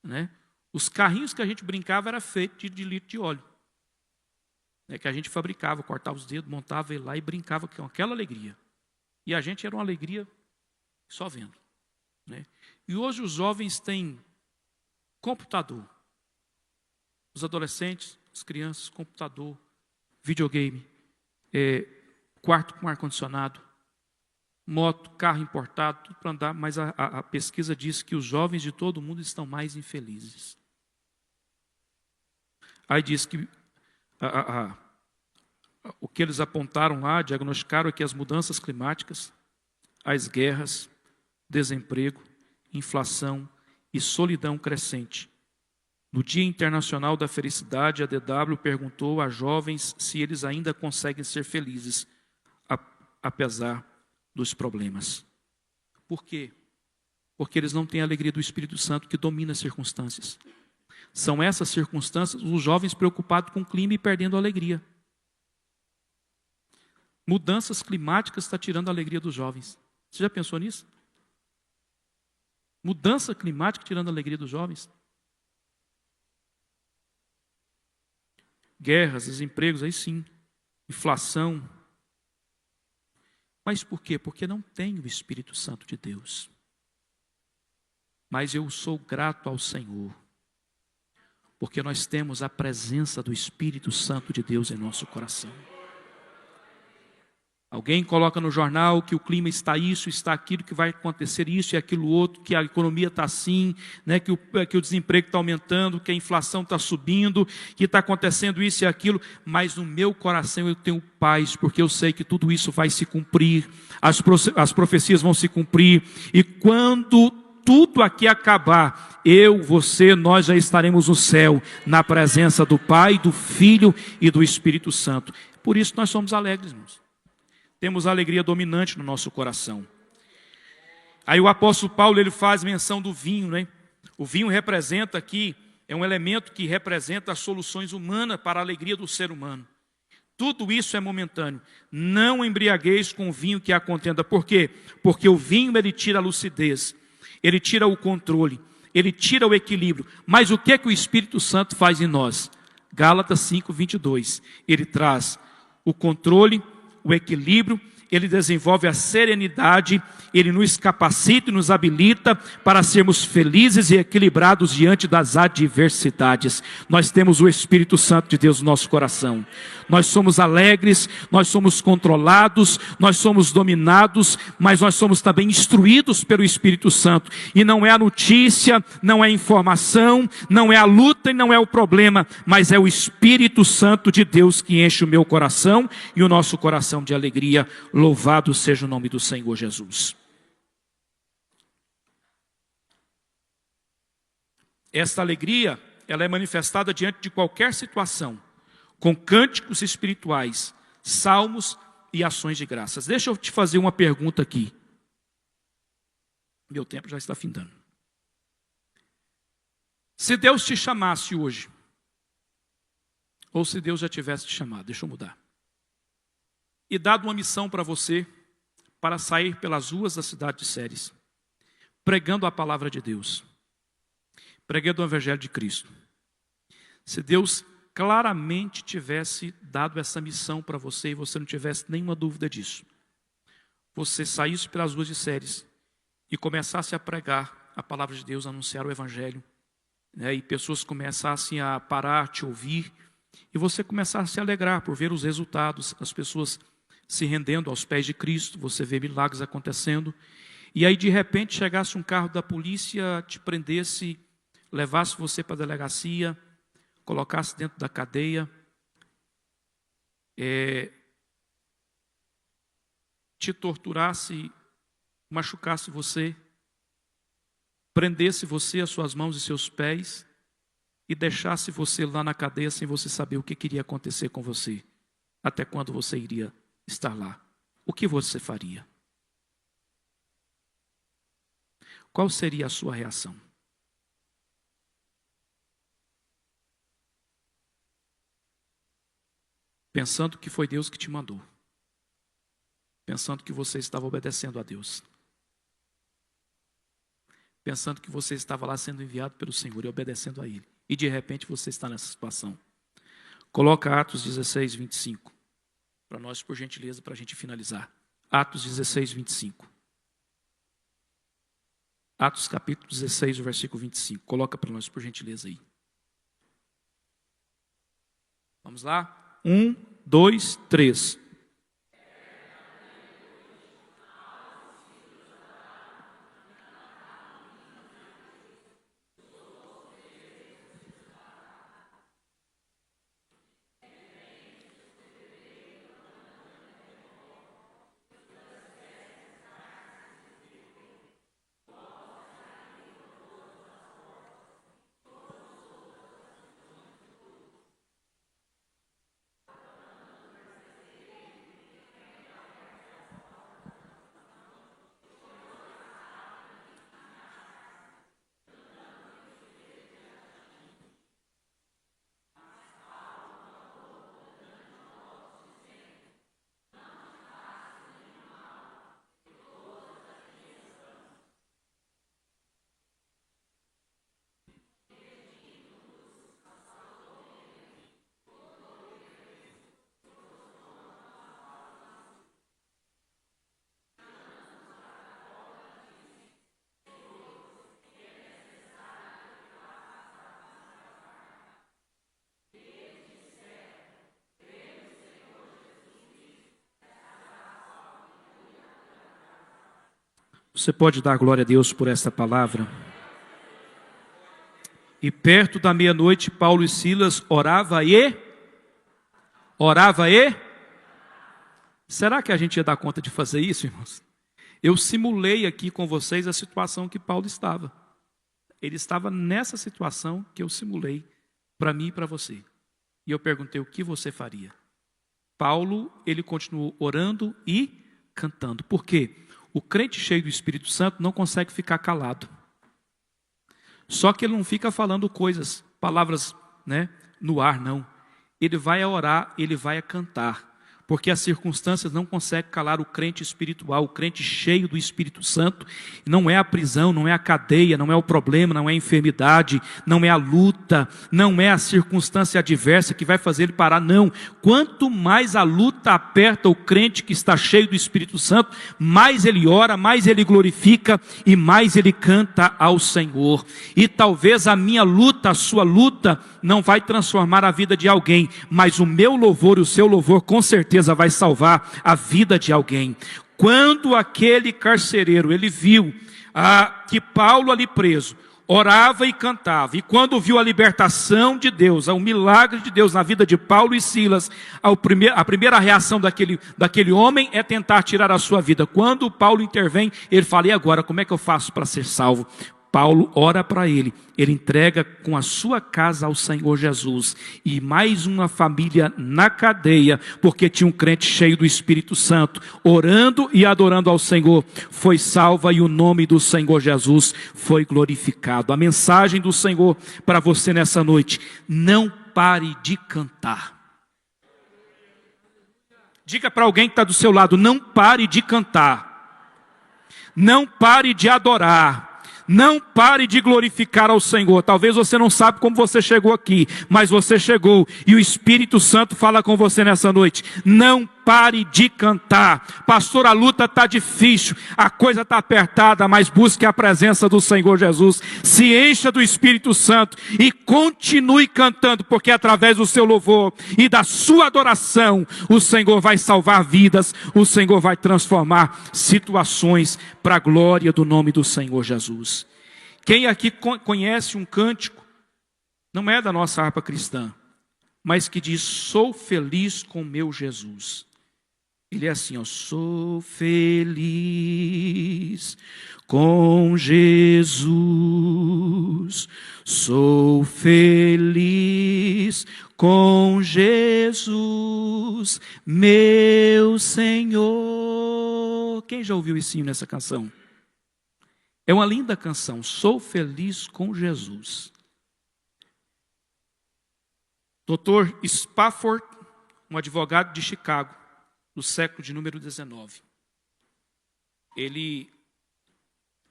S3: Né? Os carrinhos que a gente brincava era feito de litro de óleo. Que a gente fabricava, cortava os dedos, montava ele lá e brincava com aquela alegria. E a gente era uma alegria só vendo. Né? E hoje os jovens têm computador. Os adolescentes, as crianças, computador, videogame, quarto com ar-condicionado, moto, carro importado, tudo para andar. Mas a pesquisa diz que os jovens de todo o mundo estão mais infelizes. Aí diz que o que eles apontaram lá, diagnosticaram é que as mudanças climáticas, as guerras, desemprego, inflação e solidão crescente. No Dia Internacional da Felicidade, a DW perguntou a jovens se eles ainda conseguem ser felizes, apesar dos problemas. Por quê? Porque eles não têm a alegria do Espírito Santo que domina as circunstâncias. São essas circunstâncias, os jovens preocupados com o clima e perdendo a alegria. Mudanças climáticas estão tirando a alegria dos jovens. Você já pensou nisso? Mudança climática tirando a alegria dos jovens. Guerras, desempregos, aí sim. Inflação. Mas por quê? Porque não tem o Espírito Santo de Deus. Mas eu sou grato ao Senhor, porque nós temos a presença do Espírito Santo de Deus em nosso coração. Alguém coloca no jornal que o clima está isso, está aquilo, que vai acontecer isso e aquilo outro, que a economia está assim, né, que o desemprego está aumentando, que a inflação está subindo, que está acontecendo isso e aquilo, mas no meu coração eu tenho paz, porque eu sei que tudo isso vai se cumprir, as profecias vão se cumprir, e quando tudo aqui acabar, eu, você, nós já estaremos no céu, na presença do Pai, do Filho e do Espírito Santo. Por isso nós somos alegres, irmãos. Temos a alegria dominante no nosso coração. Aí o apóstolo Paulo, ele faz menção do vinho, né? O vinho representa aqui, é um elemento que representa as soluções humanas para a alegria do ser humano. Tudo isso é momentâneo. Não embriagueis com o vinho que há contenda. Por quê? Porque o vinho, ele tira a lucidez, ele tira o controle, ele tira o equilíbrio. Mas o que é que o Espírito Santo faz em nós? Gálatas 5:22. Ele traz o controle, o equilíbrio, ele desenvolve a serenidade, ele nos capacita e nos habilita para sermos felizes e equilibrados diante das adversidades. Nós temos o Espírito Santo de Deus no nosso coração. Nós somos alegres, nós somos controlados, nós somos dominados, mas nós somos também instruídos pelo Espírito Santo. E não é a notícia, não é a informação, não é a luta e não é o problema, mas é o Espírito Santo de Deus que enche o meu coração e o nosso coração de alegria. Louvado seja o nome do Senhor Jesus. Esta alegria, ela é manifestada diante de qualquer situação, com cânticos espirituais, salmos e ações de graças. Deixa eu te fazer uma pergunta aqui. Meu tempo já está findando. Se Deus te chamasse hoje, ou se Deus já tivesse te chamado, deixa eu mudar, e dado uma missão para você, para sair pelas ruas da cidade de Séries, pregando a palavra de Deus, pregando o Evangelho de Cristo. Se Deus claramente tivesse dado essa missão para você e você não tivesse nenhuma dúvida disso, você saísse pelas ruas de Séries e começasse a pregar a palavra de Deus, anunciar o Evangelho, né, e pessoas começassem a parar, te ouvir, e você começasse a se alegrar por ver os resultados, as pessoas se rendendo aos pés de Cristo, você vê milagres acontecendo, e aí de repente chegasse um carro da polícia, te prendesse, levasse você para a delegacia, colocasse dentro da cadeia, te torturasse, machucasse você, prendesse você as suas mãos e seus pés, e deixasse você lá na cadeia sem você saber o que iria acontecer com você, até quando você iria estar lá. O que você faria? Qual seria a sua reação? Pensando que foi Deus que te mandou. Pensando que você estava obedecendo a Deus. Pensando que você estava lá sendo enviado pelo Senhor e obedecendo a Ele. E de repente você está nessa situação. Coloca Atos 16, 25. Para nós, por gentileza, para a gente finalizar. Atos 16, 25. Atos capítulo 16, o versículo 25. Coloca para nós, por gentileza, aí. Vamos lá? 1, 2, 3. Você pode dar glória a Deus por esta palavra? E perto da meia-noite, Paulo e Silas orava e... Será que a gente ia dar conta de fazer isso, irmãos? Eu simulei aqui com vocês a situação que Paulo estava. Ele estava nessa situação que eu simulei para mim e para você. E eu perguntei, o que você faria? Paulo, ele continuou orando e cantando. Por quê? O crente cheio do Espírito Santo não consegue ficar calado. Só que ele não fica falando coisas, palavras, no ar, não. Ele vai a orar, ele vai a cantar. Porque as circunstâncias não conseguem calar o crente espiritual, o crente cheio do Espírito Santo. Não é a prisão, não é a cadeia, não é o problema, não é a enfermidade, não é a luta, não é a circunstância adversa que vai fazer ele parar, não. Quanto mais a luta aperta o crente que está cheio do Espírito Santo, mais ele ora, mais ele glorifica e mais ele canta ao Senhor. E talvez a minha luta, a sua luta, não vai transformar a vida de alguém, mas o meu louvor e o seu louvor com certeza vai salvar a vida de alguém. Quando aquele carcereiro, ele viu que Paulo ali preso, orava e cantava, e quando viu a libertação de Deus, o milagre de Deus na vida de Paulo e Silas, a primeira reação daquele homem é tentar tirar a sua vida. Quando Paulo intervém, ele fala, e agora, como é que eu faço para ser salvo? Paulo ora para ele entrega com a sua casa ao Senhor Jesus, e mais uma família na cadeia, porque tinha um crente cheio do Espírito Santo, orando e adorando ao Senhor, foi salva e o nome do Senhor Jesus foi glorificado. A mensagem do Senhor para você nessa noite: não pare de cantar. Diga para alguém que está do seu lado, não pare de cantar, não pare de adorar, não pare de glorificar ao Senhor. Talvez você não sabe como você chegou aqui, mas você chegou e o Espírito Santo fala com você nessa noite. Não pare de cantar. Pastor, a luta está difícil, a coisa está apertada, mas busque a presença do Senhor Jesus. Se encha do Espírito Santo e continue cantando, porque através do seu louvor e da sua adoração, o Senhor vai salvar vidas, o Senhor vai transformar situações para a glória do nome do Senhor Jesus. Quem aqui conhece um cântico, não é da nossa harpa cristã, mas que diz, sou feliz com meu Jesus. Ele é assim, sou feliz com Jesus, sou feliz com Jesus, meu Senhor. Quem já ouviu isso nessa canção? É uma linda canção, sou feliz com Jesus. Dr. Spafford, um advogado de Chicago, do século de número 19. Ele,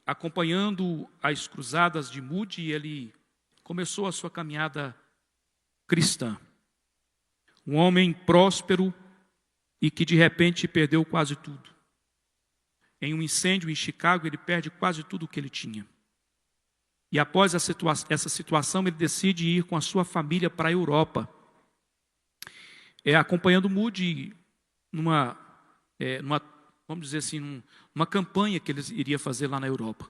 S3: acompanhando as cruzadas de Moody, ele começou a sua caminhada cristã. Um homem próspero e que de repente perdeu quase tudo. Em um incêndio em Chicago, ele perde quase tudo o que ele tinha. E após essa situação, ele decide ir com a sua família para a Europa. Acompanhando Moody numa, vamos dizer assim, numa campanha que eles iriam fazer lá na Europa.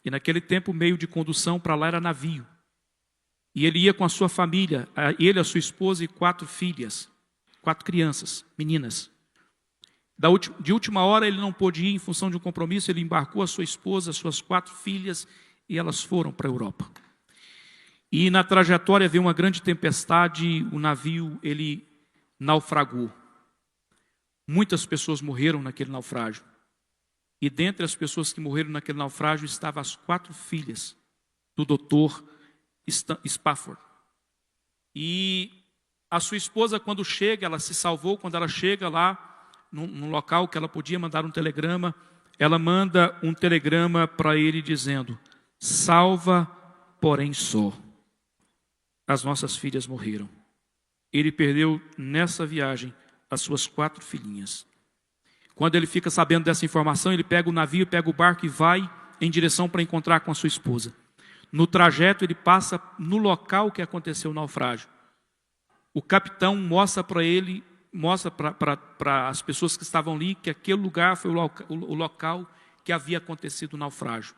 S3: E naquele tempo o meio de condução para lá era navio. E ele ia com a sua família, ele, a sua esposa e 4 filhas, 4 crianças, meninas. De última hora ele não pôde ir em função de um compromisso, ele embarcou a sua esposa, as suas 4 filhas, e elas foram para a Europa. E na trajetória veio uma grande tempestade, o navio ele naufragou. Muitas pessoas morreram naquele naufrágio. E dentre as pessoas que morreram naquele naufrágio estavam as 4 filhas do Dr. Spafford. E a sua esposa, quando chega, ela se salvou, quando ela chega lá, num local que ela podia mandar um telegrama, ela manda um telegrama para ele dizendo, salva, porém só. As nossas filhas morreram. Ele perdeu nessa viagem as suas 4 filhinhas. Quando ele fica sabendo dessa informação, ele pega o navio, pega o barco e vai em direção para encontrar com a sua esposa. No trajeto, ele passa no local que aconteceu o naufrágio. O capitão mostra para ele, mostra para as pessoas que estavam ali, que aquele lugar foi o local que havia acontecido o naufrágio.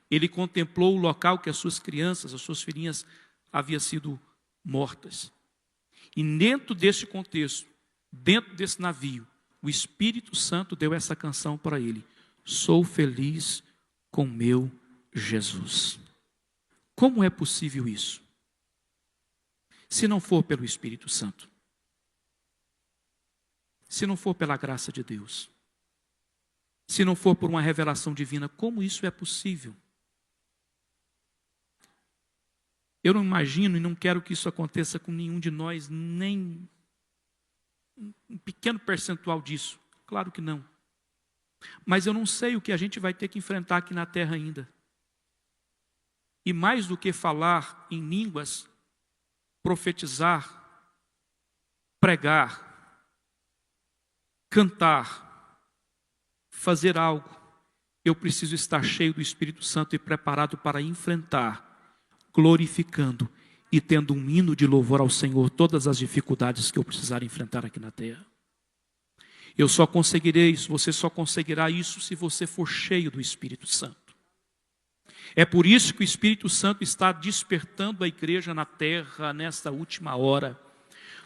S3: Ele contemplou o local que as suas crianças, as suas filhinhas, haviam sido mortas. E dentro desse contexto, dentro desse navio, o Espírito Santo deu essa canção para ele: sou feliz com meu Jesus. Como é possível isso? Se não for pelo Espírito Santo, se não for pela graça de Deus, se não for por uma revelação divina, como isso é possível? Eu não imagino e não quero que isso aconteça com nenhum de nós, nem um pequeno percentual disso. Claro que não. Mas eu não sei o que a gente vai ter que enfrentar aqui na terra ainda. E mais do que falar em línguas, profetizar, pregar, cantar, fazer algo, eu preciso estar cheio do Espírito Santo e preparado para enfrentar, glorificando e tendo um hino de louvor ao Senhor todas as dificuldades que eu precisar enfrentar aqui na terra. Eu só conseguirei isso, você só conseguirá isso se você for cheio do Espírito Santo. É por isso que o Espírito Santo está despertando a igreja na terra nesta última hora.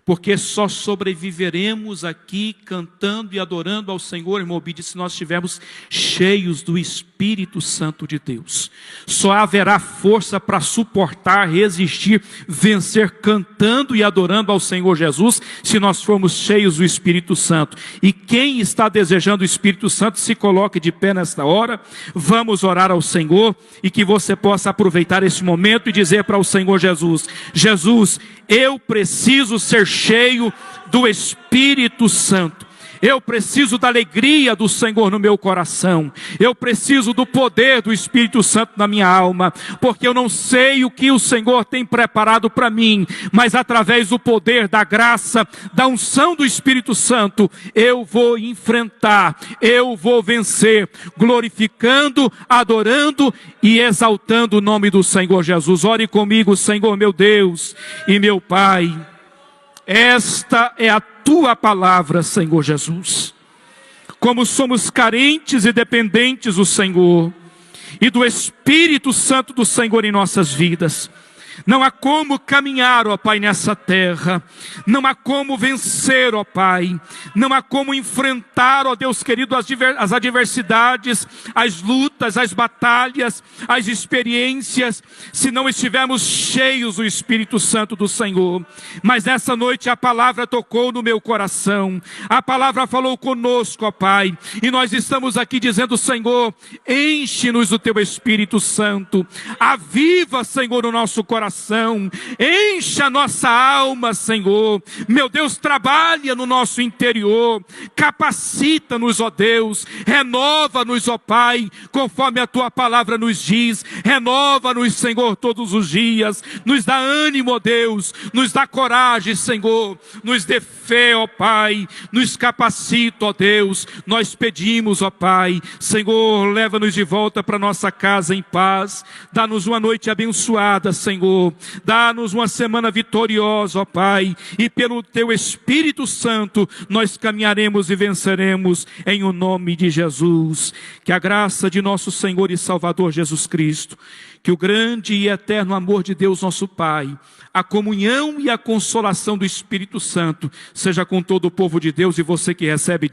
S3: Porque só sobreviveremos aqui cantando e adorando ao Senhor, irmão Obide, se nós estivermos cheios do Espírito Santo de Deus. Só haverá força para suportar, resistir, vencer cantando e adorando ao Senhor Jesus, se nós formos cheios do Espírito Santo. E quem está desejando o Espírito Santo, se coloque de pé nesta hora. Vamos orar ao Senhor e que você possa aproveitar esse momento e dizer para o Senhor Jesus: Jesus, eu preciso ser cheio do Espírito Santo. Eu preciso da alegria do Senhor no meu coração. Eu preciso do poder do Espírito Santo na minha alma. Porque eu não sei o que o Senhor tem preparado para mim. Mas através do poder, da graça, da unção do Espírito Santo, eu vou enfrentar, eu vou vencer, glorificando, adorando e exaltando o nome do Senhor Jesus. Ore comigo, Senhor meu Deus e meu Pai. Esta é a tua palavra, Senhor Jesus. Como somos carentes e dependentes do Senhor e do Espírito Santo do Senhor em nossas vidas. Não há como caminhar, ó Pai, nessa terra. Não há como vencer, ó Pai. Não há como enfrentar, ó Deus querido, as adversidades, as lutas, as batalhas, as experiências, se não estivermos cheios do Espírito Santo do Senhor. Mas nessa noite a palavra tocou no meu coração. A palavra falou conosco, ó Pai. E nós estamos aqui dizendo: Senhor, enche-nos do teu Espírito Santo. Aviva, Senhor, o nosso coração. Encha a nossa alma, Senhor. Meu Deus, trabalha no nosso interior. Capacita-nos, ó Deus. Renova-nos, ó Pai, conforme a tua palavra nos diz. Renova-nos, Senhor, todos os dias. Nos dá ânimo, ó Deus. Nos dá coragem, Senhor. Nos dê fé, ó Pai. Nos capacita, ó Deus. Nós pedimos, ó Pai. Senhor, leva-nos de volta para nossa casa em paz. Dá-nos uma noite abençoada, Senhor. Dá-nos uma semana vitoriosa, ó Pai, e pelo teu Espírito Santo nós caminharemos e venceremos em o nome de Jesus. Que a graça de nosso Senhor e Salvador Jesus Cristo, que o grande e eterno amor de Deus nosso Pai, a comunhão e a consolação do Espírito Santo seja com todo o povo de Deus. E você que recebe